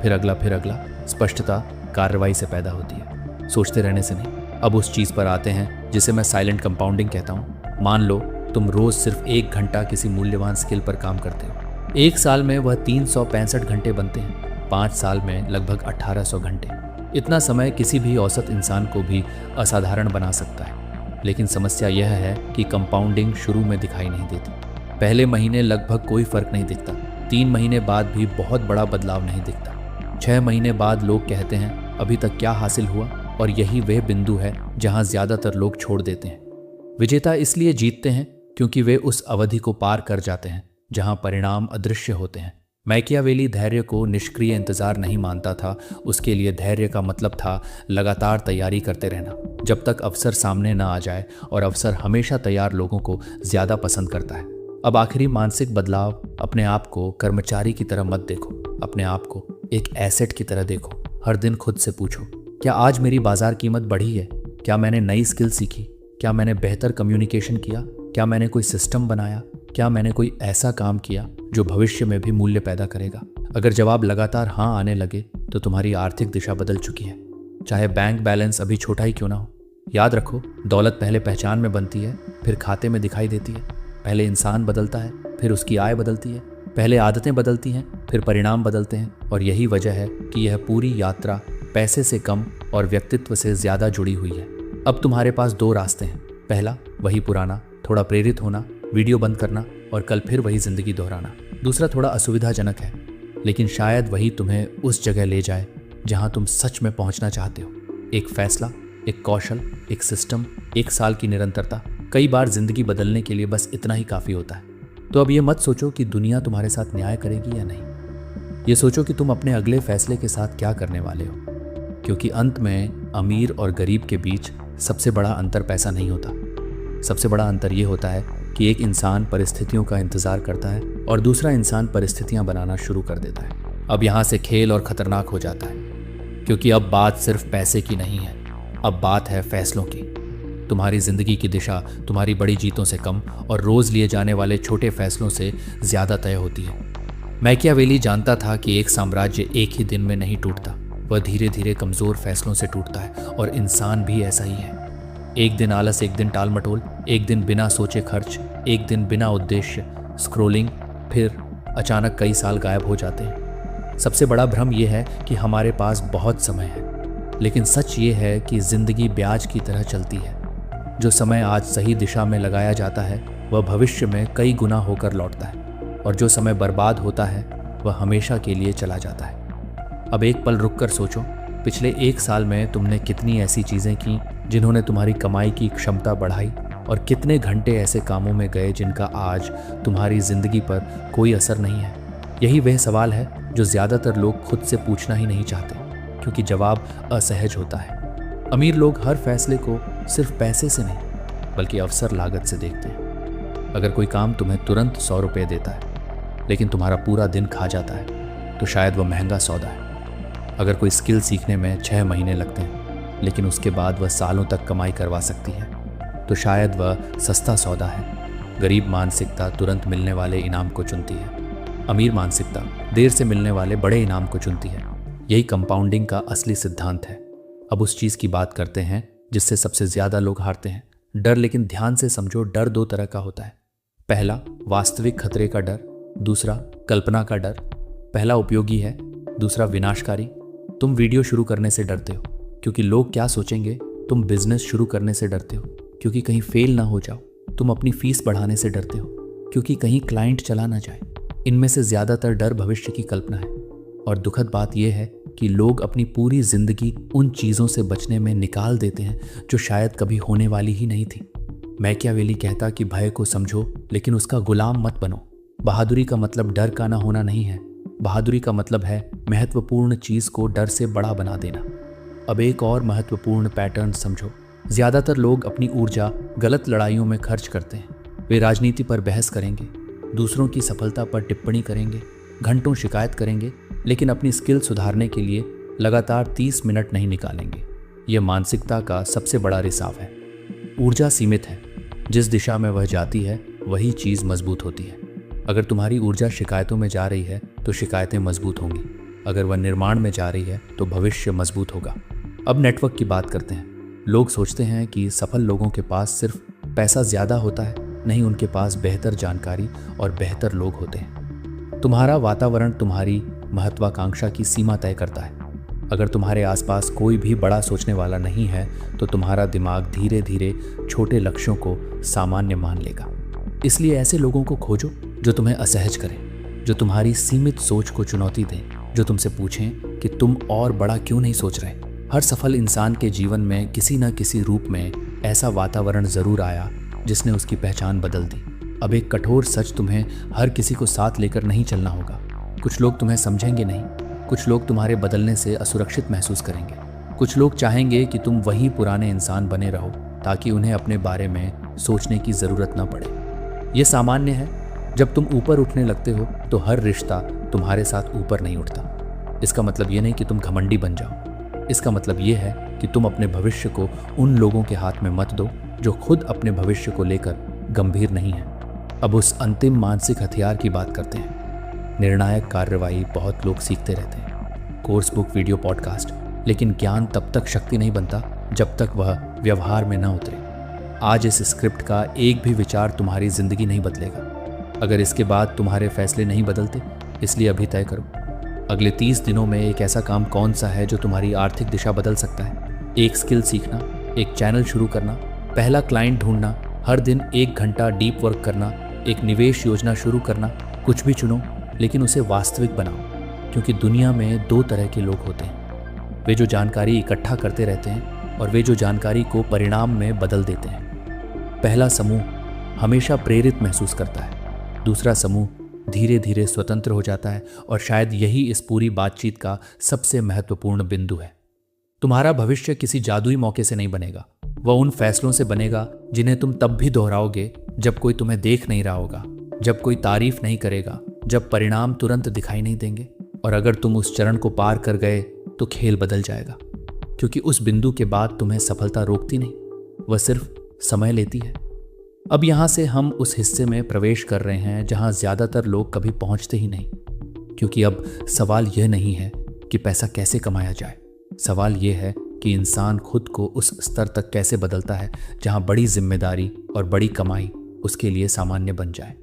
फिर अगला, फिर अगला। स्पष्टता कार्रवाई से पैदा होती है, सोचते रहने से नहीं। अब उस चीज़ पर आते हैं जिसे मैं साइलेंट कंपाउंडिंग कहता हूँ। मान लो तुम रोज़ सिर्फ 1 घंटा किसी मूल्यवान स्किल पर काम करते हो। 1 साल में वह 365 घंटे बनते हैं, 5 साल में लगभग 1800 घंटे। इतना समय किसी भी औसत इंसान को भी असाधारण बना सकता है, लेकिन समस्या यह है कि कंपाउंडिंग शुरू में दिखाई नहीं देती। पहले महीने लगभग कोई फर्क नहीं दिखता, 3 महीने बाद भी बहुत बड़ा बदलाव नहीं दिखता, 6 महीने बाद लोग कहते हैं अभी तक क्या हासिल हुआ, और यही वह बिंदु है जहां ज्यादातर लोग छोड़ देते हैं। विजेता इसलिए जीतते हैं क्योंकि वे उस अवधि को पार कर जाते हैं जहां परिणाम अदृश्य होते हैं। मैकियावेली धैर्य को निष्क्रिय इंतजार नहीं मानता था, उसके लिए धैर्य का मतलब था लगातार तैयारी करते रहना जब तक अवसर सामने न आ जाए, और अवसर हमेशा तैयार लोगों को ज्यादा पसंद करता है। अब आखिरी मानसिक बदलाव, अपने आप को कर्मचारी की तरह मत देखो, अपने आप को एक एसेट की तरह देखो। हर दिन खुद से पूछो, क्या आज मेरी बाजार कीमत बढ़ी है? क्या मैंने नई स्किल सीखी? क्या मैंने बेहतर कम्युनिकेशन किया? क्या मैंने कोई सिस्टम बनाया? क्या मैंने कोई ऐसा काम किया जो भविष्य में भी मूल्य पैदा करेगा? अगर जवाब लगातार हाँ आने लगे तो तुम्हारी आर्थिक दिशा बदल चुकी है, चाहे बैंक बैलेंस अभी छोटा ही क्यों ना हो। याद रखो, दौलत पहले पहचान में बनती है, फिर खाते में दिखाई देती है। पहले इंसान बदलता है, फिर उसकी आय बदलती है। पहले आदतें बदलती हैं, फिर परिणाम बदलते हैं। और यही वजह है कि यह पूरी यात्रा पैसे से कम और व्यक्तित्व से ज्यादा जुड़ी हुई है। अब तुम्हारे पास 2 रास्ते हैं। पहला, वही पुराना, थोड़ा प्रेरित होना, वीडियो बंद करना और कल फिर वही जिंदगी दोहराना। दूसरा थोड़ा असुविधाजनक है, लेकिन शायद वही तुम्हें उस जगह ले जाए जहां तुम सच में पहुंचना चाहते हो। एक फैसला, एक कौशल, एक सिस्टम, 1 साल की निरंतरता। कई बार जिंदगी बदलने के लिए बस इतना ही काफी होता है। तो अब ये मत सोचो कि दुनिया तुम्हारे साथ न्याय करेगी या नहीं। ये सोचो कि तुम अपने अगले फैसले के साथ क्या करने वाले हो, क्योंकि अंत में अमीर और गरीब के बीच सबसे बड़ा अंतर पैसा नहीं होता। सबसे बड़ा अंतर ये होता है कि एक इंसान परिस्थितियों का इंतजार करता है और दूसरा इंसान परिस्थितियां बनाना शुरू कर देता है। अब यहाँ से खेल और खतरनाक हो जाता है, क्योंकि अब बात सिर्फ पैसे की नहीं है, अब बात है फैसलों की। तुम्हारी जिंदगी की दिशा तुम्हारी बड़ी जीतों से कम और रोज लिए जाने वाले छोटे फैसलों से ज्यादा तय होती है। मैकियावेली जानता था कि एक साम्राज्य एक ही दिन में नहीं टूटता, वह धीरे धीरे कमजोर फैसलों से टूटता है, और इंसान भी ऐसा ही है। एक दिन आलस, एक दिन टाल मटोल, एक दिन बिना सोचे खर्च, एक दिन बिना उद्देश्य स्क्रोलिंग, फिर अचानक कई साल गायब हो जाते हैं। सबसे बड़ा भ्रम यह है कि हमारे पास बहुत समय है, लेकिन सच ये है कि जिंदगी ब्याज की तरह चलती है। जो समय आज सही दिशा में लगाया जाता है वह भविष्य में कई गुना होकर लौटता है, और जो समय बर्बाद होता है वह हमेशा के लिए चला जाता है। अब एक पल रुक कर सोचो, पिछले 1 साल में तुमने कितनी ऐसी चीज़ें की जिन्होंने तुम्हारी कमाई की क्षमता बढ़ाई, और कितने घंटे ऐसे कामों में गए जिनका आज तुम्हारी जिंदगी पर कोई असर नहीं है। यही वह सवाल है जो ज़्यादातर लोग खुद से पूछना ही नहीं चाहते, क्योंकि जवाब असहज होता है। अमीर लोग हर फैसले को सिर्फ पैसे से नहीं बल्कि अवसर लागत से देखते हैं। अगर कोई काम तुम्हें तुरंत 100 रुपये देता है लेकिन तुम्हारा पूरा दिन खा जाता है तो शायद वह महंगा सौदा है। अगर कोई स्किल सीखने में 6 महीने लगते हैं लेकिन उसके बाद वह सालों तक कमाई करवा सकती है तो शायद वह सस्ता सौदा है। गरीब मानसिकता तुरंत मिलने वाले इनाम को चुनती है, अमीर मानसिकता देर से मिलने वाले बड़े इनाम को चुनती है। यही कंपाउंडिंग का असली सिद्धांत है। अब उस चीज़ की बात करते हैं जिससे सबसे ज़्यादा लोग हारते हैं, डर। लेकिन ध्यान से समझो, डर 2 तरह का होता है। पहला वास्तविक खतरे का डर, दूसरा कल्पना का डर। पहला उपयोगी है, दूसरा विनाशकारी। तुम वीडियो शुरू करने से डरते हो क्योंकि लोग क्या सोचेंगे। तुम बिजनेस शुरू करने से डरते हो क्योंकि कहीं फेल ना हो जाओ। तुम अपनी फीस बढ़ाने से डरते हो क्योंकि कहीं क्लाइंट चला ना जाए। इनमें से ज़्यादातर डर भविष्य की कल्पना है, और दुखद बात यह है कि लोग अपनी पूरी जिंदगी उन चीज़ों से बचने में निकाल देते हैं जो शायद कभी होने वाली ही नहीं थी। मैकियावेली कहता कि भय को समझो लेकिन उसका गुलाम मत बनो। बहादुरी का मतलब डर का ना होना नहीं है, बहादुरी का मतलब है महत्वपूर्ण चीज़ को डर से बड़ा बना देना। अब एक और महत्वपूर्ण पैटर्न समझो। ज़्यादातर लोग अपनी ऊर्जा गलत लड़ाइयों में खर्च करते हैं। वे राजनीति पर बहस करेंगे, दूसरों की सफलता पर टिप्पणी करेंगे, घंटों शिकायत करेंगे, लेकिन अपनी स्किल सुधारने के लिए लगातार 30 मिनट नहीं निकालेंगे। यह मानसिकता का सबसे बड़ा रिसाव है। ऊर्जा सीमित है, जिस दिशा में वह जाती है वही चीज़ मजबूत होती है। अगर तुम्हारी ऊर्जा शिकायतों में जा रही है तो शिकायतें मजबूत होंगी। अगर वह निर्माण में जा रही है तो भविष्य मजबूत होगा। अब नेटवर्क की बात करते हैं। लोग सोचते हैं कि सफल लोगों के पास सिर्फ पैसा ज़्यादा होता है, नहीं, उनके पास बेहतर जानकारी और बेहतर लोग होते हैं। तुम्हारा वातावरण तुम्हारी महत्वाकांक्षा की सीमा तय करता है। अगर तुम्हारे आसपास कोई भी बड़ा सोचने वाला नहीं है तो तुम्हारा दिमाग धीरे धीरे छोटे लक्ष्यों को सामान्य मान लेगा। इसलिए ऐसे लोगों को खोजो जो तुम्हें असहज करें, जो तुम्हारी सीमित सोच को चुनौती दें, जो तुमसे पूछें कि तुम और बड़ा क्यों नहीं सोच रहे। हर सफल इंसान के जीवन में किसी न किसी रूप में ऐसा वातावरण जरूर आया जिसने उसकी पहचान बदल दी। अब एक कठोर सच, तुम्हें हर किसी को साथ लेकर नहीं चलना होगा। कुछ लोग तुम्हें समझेंगे नहीं, कुछ लोग तुम्हारे बदलने से असुरक्षित महसूस करेंगे, कुछ लोग चाहेंगे कि तुम वही पुराने इंसान बने रहो ताकि उन्हें अपने बारे में सोचने की ज़रूरत न पड़े। ये सामान्य है। जब तुम ऊपर उठने लगते हो तो हर रिश्ता तुम्हारे साथ ऊपर नहीं उठता। इसका मतलब ये नहीं कि तुम घमंडी बन जाओ। इसका मतलब ये है कि तुम अपने भविष्य को उन लोगों के हाथ में मत दो जो खुद अपने भविष्य को लेकर गंभीर नहीं है। अब उस अंतिम मानसिक हथियार की बात करते हैं। निर्णायक कार्रवाई बहुत लोग सीखते रहते हैं, कोर्स बुक, वीडियो, पॉडकास्ट, लेकिन ज्ञान तब तक शक्ति नहीं बनता जब तक वह व्यवहार में न उतरे। आज इस स्क्रिप्ट का एक भी विचार तुम्हारी जिंदगी नहीं बदलेगा अगर इसके बाद तुम्हारे फैसले नहीं बदलते। इसलिए अभी तय करो, अगले 30 दिनों में एक ऐसा काम कौन सा है जो तुम्हारी आर्थिक दिशा बदल सकता है। एक स्किल सीखना, एक चैनल शुरू करना, पहला क्लाइंट ढूंढना, हर दिन 1 घंटा डीप वर्क करना, एक निवेश योजना शुरू करना। कुछ भी चुनो लेकिन उसे वास्तविक बनाओ, क्योंकि दुनिया में 2 तरह के लोग होते हैं, वे जो जानकारी इकट्ठा करते रहते हैं और वे जो जानकारी को परिणाम में बदल देते हैं। पहला समूह हमेशा प्रेरित महसूस करता है, दूसरा समूह धीरे धीरे स्वतंत्र हो जाता है। और शायद यही इस पूरी बातचीत का सबसे महत्वपूर्ण बिंदु है। तुम्हारा भविष्य किसी जादुई मौके से नहीं बनेगा, वह उन फैसलों से बनेगा जिन्हें तुम तब भी दोहराओगे जब कोई तुम्हें देख नहीं रहा होगा, जब कोई तारीफ नहीं करेगा, जब परिणाम तुरंत दिखाई नहीं देंगे। और अगर तुम उस चरण को पार कर गए तो खेल बदल जाएगा, क्योंकि उस बिंदु के बाद तुम्हें सफलता रोकती नहीं, वह सिर्फ समय लेती है। अब यहां से हम उस हिस्से में प्रवेश कर रहे हैं जहां ज्यादातर लोग कभी पहुंचते ही नहीं, क्योंकि अब सवाल यह नहीं है कि पैसा कैसे कमाया जाए, सवाल यह है कि इंसान खुद को उस स्तर तक कैसे बदलता है जहां बड़ी जिम्मेदारी और बड़ी कमाई उसके लिए सामान्य बन जाए।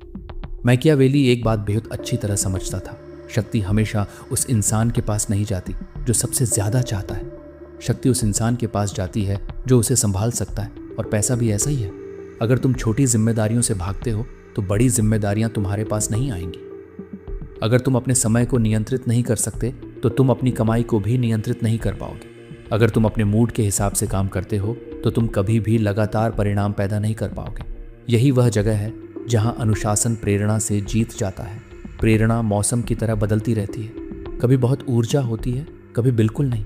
मैकियावेली एक बात बेहद अच्छी तरह समझता था, शक्ति हमेशा उस इंसान के पास नहीं जाती जो सबसे ज्यादा चाहता है, शक्ति उस इंसान के पास जाती है जो उसे संभाल सकता है। और पैसा भी ऐसा ही है। अगर तुम छोटी जिम्मेदारियों से भागते हो तो बड़ी जिम्मेदारियां तुम्हारे पास नहीं आएंगी। अगर तुम अपने समय को नियंत्रित नहीं कर सकते तो तुम अपनी कमाई को भी नियंत्रित नहीं कर पाओगे। अगर तुम अपने मूड के हिसाब से काम करते हो तो तुम कभी भी लगातार परिणाम पैदा नहीं कर पाओगे। यही वह जगह है जहां अनुशासन प्रेरणा से जीत जाता है। प्रेरणा मौसम की तरह बदलती रहती है, कभी बहुत ऊर्जा होती है, कभी बिल्कुल नहीं।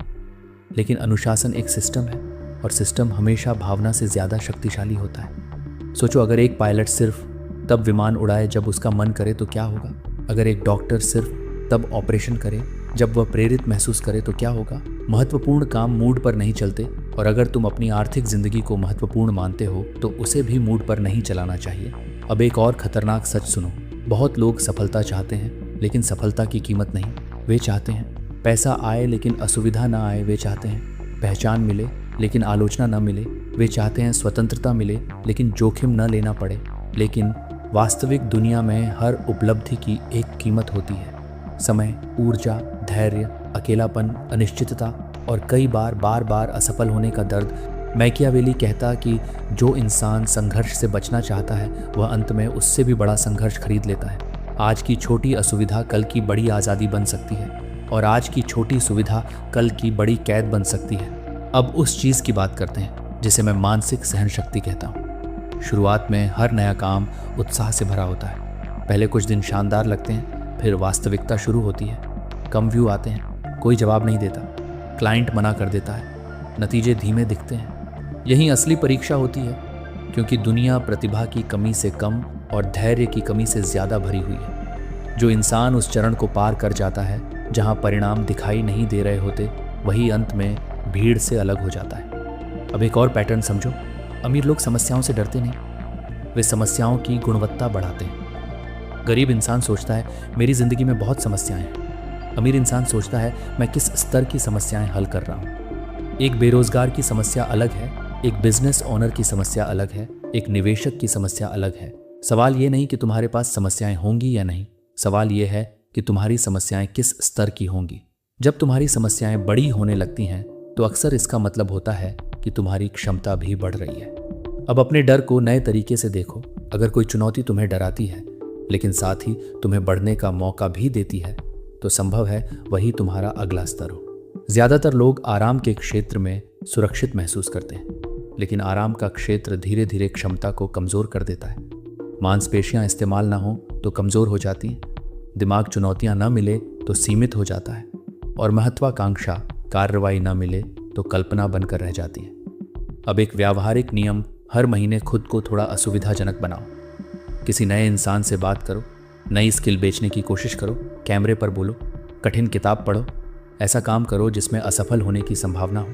लेकिन अनुशासन एक सिस्टम है और सिस्टम हमेशा भावना से ज्यादा शक्तिशाली होता है। सोचो, अगर एक पायलट सिर्फ तब विमान उड़ाए जब उसका मन करे तो क्या होगा? अगर एक डॉक्टर सिर्फ तब ऑपरेशन करे जब वह प्रेरित महसूस करे तो क्या होगा? महत्वपूर्ण काम मूड पर नहीं चलते। और अगर तुम अपनी आर्थिक जिंदगी को महत्वपूर्ण मानते हो तो उसे भी मूड पर नहीं चलाना चाहिए। अब एक और खतरनाक सच सुनो, बहुत लोग सफलता चाहते हैं लेकिन सफलता की कीमत नहीं। वे चाहते हैं पैसा आए लेकिन असुविधा ना आए, वे चाहते हैं पहचान मिले लेकिन आलोचना न मिले, वे चाहते हैं स्वतंत्रता मिले लेकिन जोखिम न लेना पड़े। लेकिन वास्तविक दुनिया में हर उपलब्धि की एक कीमत होती है, समय, ऊर्जा, धैर्य, अकेलापन, अनिश्चितता और कई बार बार असफल होने का दर्द। मैकियावेली कहता कि जो इंसान संघर्ष से बचना चाहता है वह अंत में उससे भी बड़ा संघर्ष खरीद लेता है। आज की छोटी असुविधा कल की बड़ी आज़ादी बन सकती है और आज की छोटी सुविधा कल की बड़ी कैद बन सकती है। अब उस चीज़ की बात करते हैं जिसे मैं मानसिक सहन शक्ति कहता हूँ। शुरुआत में हर नया काम उत्साह से भरा होता है। पहले कुछ दिन शानदार लगते हैं, फिर वास्तविकता शुरू होती है। कम व्यू आते हैं, कोई जवाब नहीं देता, क्लाइंट मना कर देता है, नतीजे धीमे दिखते हैं। यही असली परीक्षा होती है, क्योंकि दुनिया प्रतिभा की कमी से कम और धैर्य की कमी से ज़्यादा भरी हुई है। जो इंसान उस चरण को पार कर जाता है जहाँ परिणाम दिखाई नहीं दे रहे होते, वही अंत में भीड़ से अलग हो जाता है। अब एक और पैटर्न समझो, अमीर लोग समस्याओं से डरते नहीं, वे समस्याओं की गुणवत्ता बढ़ाते हैं। गरीब इंसान सोचता है मेरी ज़िंदगी में बहुत समस्याएं हैं। अमीर इंसान सोचता है मैं किस स्तर की समस्याएं हल कर रहा हूँ। एक बेरोजगार की समस्या अलग है, एक बिजनेस ओनर की समस्या अलग है, एक निवेशक की समस्या अलग है। सवाल ये नहीं कि तुम्हारे पास समस्याएं होंगी या नहीं, सवाल ये है कि तुम्हारी समस्याएं किस स्तर की होंगी। जब तुम्हारी समस्याएं बड़ी होने लगती हैं तो अक्सर इसका मतलब होता है कि तुम्हारी क्षमता भी बढ़ रही है। अब अपने डर को नए तरीके से देखो। अगर कोई चुनौती तुम्हें डराती है लेकिन साथ ही तुम्हें बढ़ने का मौका भी देती है तो संभव है वही तुम्हारा अगला स्तर हो। ज्यादातर लोग आराम के क्षेत्र में सुरक्षित महसूस करते हैं, लेकिन आराम का क्षेत्र धीरे धीरे क्षमता को कमजोर कर देता है। मांसपेशियां इस्तेमाल ना हो तो कमजोर हो जाती हैं, दिमाग चुनौतियां न मिले तो सीमित हो जाता है, और महत्वाकांक्षा कार्रवाई न मिले तो कल्पना बनकर रह जाती है। अब एक व्यावहारिक नियम, हर महीने खुद को थोड़ा असुविधाजनक बनाओ। किसी नए इंसान से बात करो, नई स्किल बेचने की कोशिश करो, कैमरे पर बोलो, कठिन किताब पढ़ो। ऐसा काम करो जिसमें असफल होने की संभावना हो,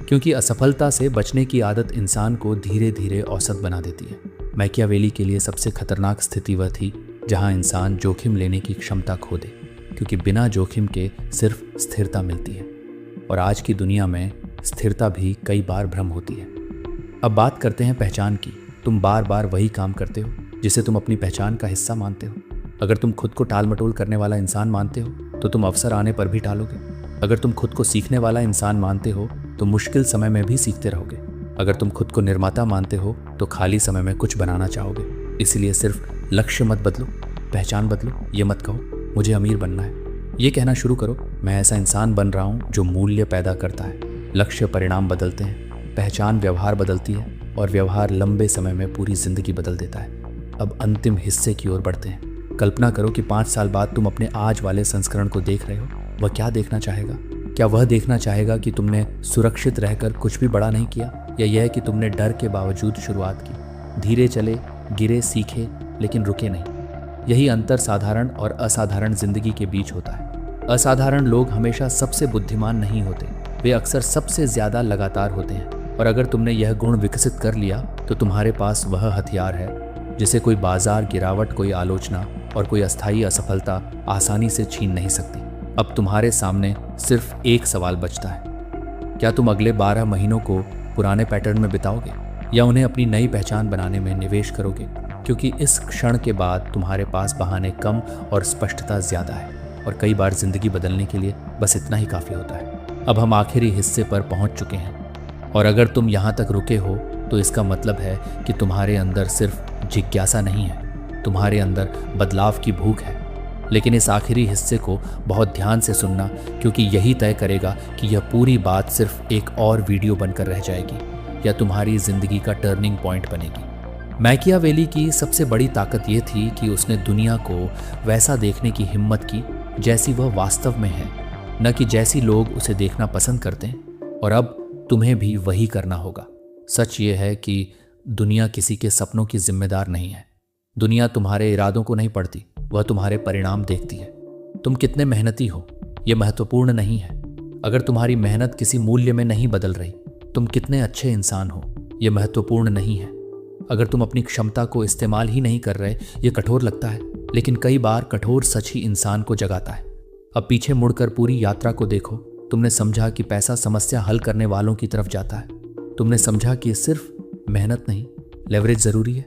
क्योंकि असफलता से बचने की आदत इंसान को धीरे धीरे औसत बना देती है। मैकियावेली के लिए सबसे खतरनाक स्थिति वह थी जहां इंसान जोखिम लेने की क्षमता खो दे, क्योंकि बिना जोखिम के सिर्फ स्थिरता मिलती है, और आज की दुनिया में स्थिरता भी कई बार भ्रम होती है। अब बात करते हैं पहचान की। तुम बार बार वही काम करते हो जिसे तुम अपनी पहचान का हिस्सा मानते हो। अगर तुम खुद को टाल मटोल करने वाला इंसान मानते हो तो तुम अवसर आने पर भी टालोगे। अगर तुम खुद को सीखने वाला इंसान मानते हो तो मुश्किल समय में भी सीखते रहोगे। अगर तुम खुद को निर्माता मानते हो तो खाली समय में कुछ बनाना चाहोगे। इसलिए सिर्फ लक्ष्य मत बदलो, पहचान बदलो। ये मत कहो मुझे अमीर बनना है, ये कहना शुरू करो मैं ऐसा इंसान बन रहा हूँ जो मूल्य पैदा करता है। लक्ष्य परिणाम बदलते हैं, पहचान व्यवहार बदलती है, और व्यवहार लंबे समय में पूरी जिंदगी बदल देता है। अब अंतिम हिस्से की ओर बढ़ते हैं। कल्पना करो कि 5 साल बाद तुम अपने आज वाले संस्करण को देख रहे हो। वह क्या देखना चाहेगा? क्या वह देखना चाहेगा कि तुमने सुरक्षित रहकर कुछ भी बड़ा नहीं किया, या यह कि तुमने डर के बावजूद शुरुआत की, धीरे चले, गिरे, सीखे, लेकिन रुके नहीं। यही अंतर साधारण और असाधारण जिंदगी के बीच होता है। असाधारण लोग हमेशा सबसे बुद्धिमान नहीं होते, वे अक्सर सबसे ज्यादा लगातार होते हैं। और अगर तुमने यह गुण विकसित कर लिया तो तुम्हारे पास वह हथियार है जिसे कोई बाजार गिरावट, कोई आलोचना और कोई अस्थायी असफलता आसानी से छीन नहीं सकती। अब तुम्हारे सामने सिर्फ एक सवाल बचता है, क्या तुम अगले 12 महीनों को पुराने पैटर्न में बिताओगे या उन्हें अपनी नई पहचान बनाने में निवेश करोगे? क्योंकि इस क्षण के बाद तुम्हारे पास बहाने कम और स्पष्टता ज्यादा है, और कई बार जिंदगी बदलने के लिए बस इतना ही काफी होता है। अब हम आखिरी हिस्से पर पहुंच चुके हैं, और अगर तुम यहाँ तक रुके हो तो इसका मतलब है कि तुम्हारे अंदर सिर्फ जिज्ञासा नहीं है, तुम्हारे अंदर बदलाव की भूख है। लेकिन इस आखिरी हिस्से को बहुत ध्यान से सुनना, क्योंकि यही तय करेगा कि यह पूरी बात सिर्फ एक और वीडियो बनकर रह जाएगी या तुम्हारी जिंदगी का टर्निंग पॉइंट बनेगी। मैकियावेली की सबसे बड़ी ताकत यह थी कि उसने दुनिया को वैसा देखने की हिम्मत की जैसी वह वास्तव में है, न कि जैसी लोग उसे देखना पसंद करते हैं। और अब तुम्हें भी वही करना होगा। सच ये है कि दुनिया किसी के सपनों की जिम्मेदार नहीं है। दुनिया तुम्हारे इरादों को नहीं पढ़ती, वह तुम्हारे परिणाम देखती है। तुम कितने मेहनती हो यह महत्वपूर्ण नहीं है। अगर तुम्हारी मेहनत किसी मूल्य में नहीं बदल रही, तुम कितने अच्छे इंसान हो यह महत्वपूर्ण नहीं है। अगर तुम अपनी क्षमता को इस्तेमाल ही नहीं कर रहे, यह कठोर लगता है, लेकिन कई बार कठोर सच ही इंसान को जगाता है। अब पीछे मुड़कर पूरी यात्रा को देखो। तुमने समझा कि पैसा समस्या हल करने वालों की तरफ जाता है। तुमने समझा कि सिर्फ मेहनत नहीं, लेवरेज जरूरी है।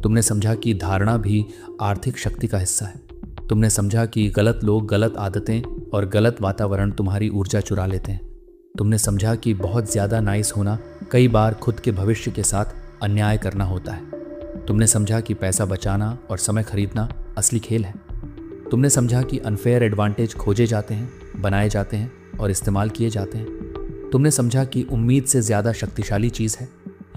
तुमने समझा कि धारणा भी आर्थिक शक्ति का हिस्सा है। तुमने समझा कि गलत लोग, गलत आदतें और गलत वातावरण तुम्हारी ऊर्जा चुरा लेते हैं। तुमने समझा कि बहुत ज्यादा नाइस होना कई बार खुद के भविष्य के साथ अन्याय करना होता है। तुमने समझा कि पैसा बचाना और समय खरीदना असली खेल है। तुमने समझा कि अनफेयर एडवांटेज खोजे जाते हैं, बनाए जाते हैं और इस्तेमाल किए जाते हैं। तुमने समझा कि उम्मीद से ज्यादा शक्तिशाली चीज है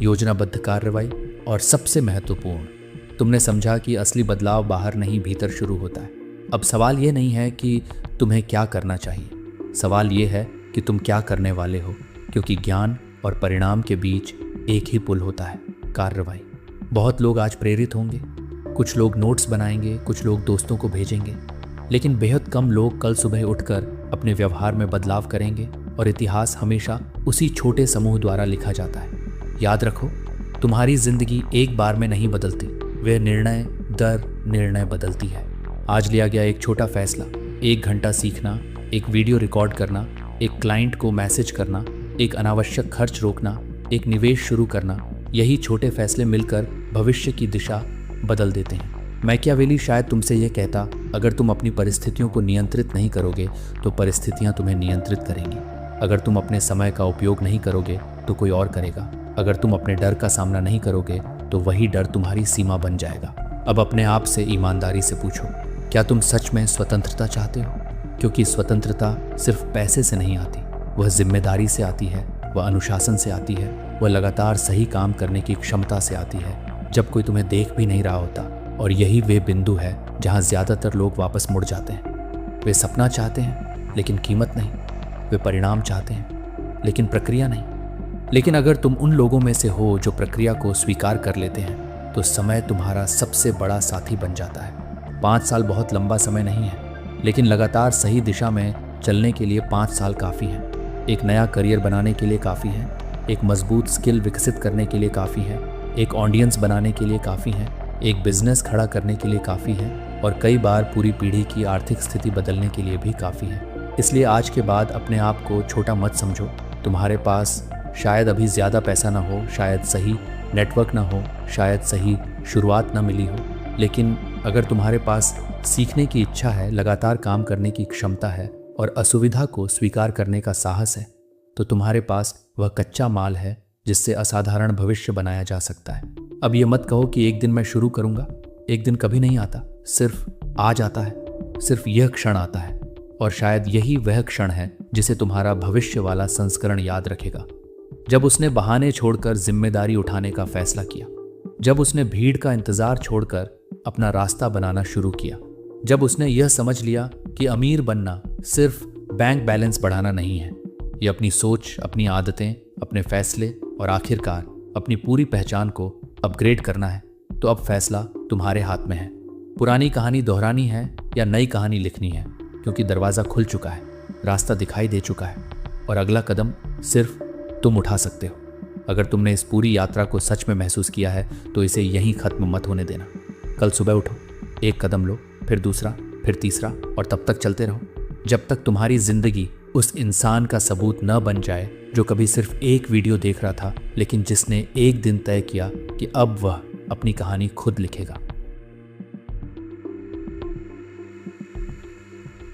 योजनाबद्ध कार्रवाई, और सबसे महत्वपूर्ण तुमने समझा कि असली बदलाव बाहर नहीं भीतर शुरू होता है। अब सवाल यह नहीं है कि तुम्हें क्या करना चाहिए, सवाल यह है कि तुम क्या करने वाले हो, क्योंकि ज्ञान और परिणाम के बीच एक ही पुल होता है, कार्रवाई। बहुत लोग आज प्रेरित होंगे, कुछ लोग नोट्स बनाएंगे, कुछ लोग दोस्तों को भेजेंगे, लेकिन बेहद कम लोग कल सुबह उठकर अपने व्यवहार में बदलाव करेंगे, और इतिहास हमेशा उसी छोटे समूह द्वारा लिखा जाता है। याद रखो, तुम्हारी जिंदगी एक बार में नहीं बदलती, वह निर्णय दर निर्णय बदलती है। आज लिया गया एक छोटा फैसला, 1 घंटा सीखना, एक वीडियो रिकॉर्ड करना, एक क्लाइंट को मैसेज करना, एक अनावश्यक खर्च रोकना, एक निवेश शुरू करना, यही छोटे फैसले मिलकर भविष्य की दिशा बदल देते हैं। मैकियावेली शायद तुमसे यह कहता अगर तुम अपनी परिस्थितियों को नियंत्रित नहीं करोगे तो परिस्थितियां तुम्हें नियंत्रित करेंगी। अगर तुम अपने समय का उपयोग नहीं करोगे तो कोई और करेगा। अगर तुम अपने डर का सामना नहीं करोगे तो वही डर तुम्हारी सीमा बन जाएगा। अब अपने आप से ईमानदारी से पूछो, क्या तुम सच में स्वतंत्रता चाहते हो? क्योंकि स्वतंत्रता सिर्फ पैसे से नहीं आती, वह जिम्मेदारी से आती है, वह अनुशासन से आती है, वह लगातार सही काम करने की क्षमता से आती है जब कोई तुम्हें देख भी नहीं रहा होता। और यही वे बिंदु है जहाँ ज़्यादातर लोग वापस मुड़ जाते हैं। वे सपना चाहते हैं लेकिन कीमत नहीं, वे परिणाम चाहते हैं लेकिन प्रक्रिया नहीं। लेकिन अगर तुम उन लोगों में से हो जो प्रक्रिया को स्वीकार कर लेते हैं तो समय तुम्हारा सबसे बड़ा साथी बन जाता है। 5 साल बहुत लंबा समय नहीं है, लेकिन लगातार सही दिशा में चलने के लिए 5 साल काफ़ी हैं। एक नया करियर बनाने के लिए काफ़ी है, एक मजबूत स्किल विकसित करने के लिए काफ़ी है, एक ऑडियंस बनाने के लिए काफ़ी है, एक बिजनेस खड़ा करने के लिए काफ़ी है, और कई बार पूरी पीढ़ी की आर्थिक स्थिति बदलने के लिए भी काफ़ी है। इसलिए आज के बाद अपने आप को छोटा मत समझो। तुम्हारे पास शायद अभी ज़्यादा पैसा ना हो, शायद सही नेटवर्क ना हो, शायद सही शुरुआत ना मिली हो, लेकिन अगर तुम्हारे पास सीखने की इच्छा है, लगातार काम करने की क्षमता है और असुविधा को स्वीकार करने का साहस है, तो तुम्हारे पास वह कच्चा माल है जिससे असाधारण भविष्य बनाया जा सकता है। अब ये मत कहो कि एक दिन मैं शुरू करूंगा। एक दिन कभी नहीं आता, सिर्फ आज आता है, सिर्फ यह क्षण आता है, और शायद यही वह क्षण है जिसे तुम्हारा भविष्य वाला संस्करण याद रखेगा। जब उसने बहाने छोड़कर जिम्मेदारी उठाने का फैसला किया, जब उसने भीड़ का इंतजार छोड़कर अपना रास्ता बनाना शुरू किया, जब उसने यह समझ लिया कि अमीर बनना सिर्फ बैंक बैलेंस बढ़ाना नहीं है, ये अपनी सोच, अपनी आदतें, अपने फैसले और आखिरकार अपनी पूरी पहचान को अपग्रेड करना है, तो अब फैसला तुम्हारे हाथ में है। पुरानी कहानी दोहरानी है या नई कहानी लिखनी है, क्योंकि दरवाज़ा खुल चुका है, रास्ता दिखाई दे चुका है, और अगला कदम सिर्फ तुम उठा सकते हो। अगर तुमने इस पूरी यात्रा को सच में महसूस किया है तो इसे यहीं खत्म मत होने देना। कल सुबह उठो, एक कदम लो, फिर दूसरा, फिर तीसरा, और तब तक चलते रहो जब तक तुम्हारी जिंदगी उस इंसान का सबूत न बन जाए जो कभी सिर्फ एक वीडियो देख रहा था, लेकिन जिसने एक दिन तय किया कि अब वह अपनी कहानी खुद लिखेगा।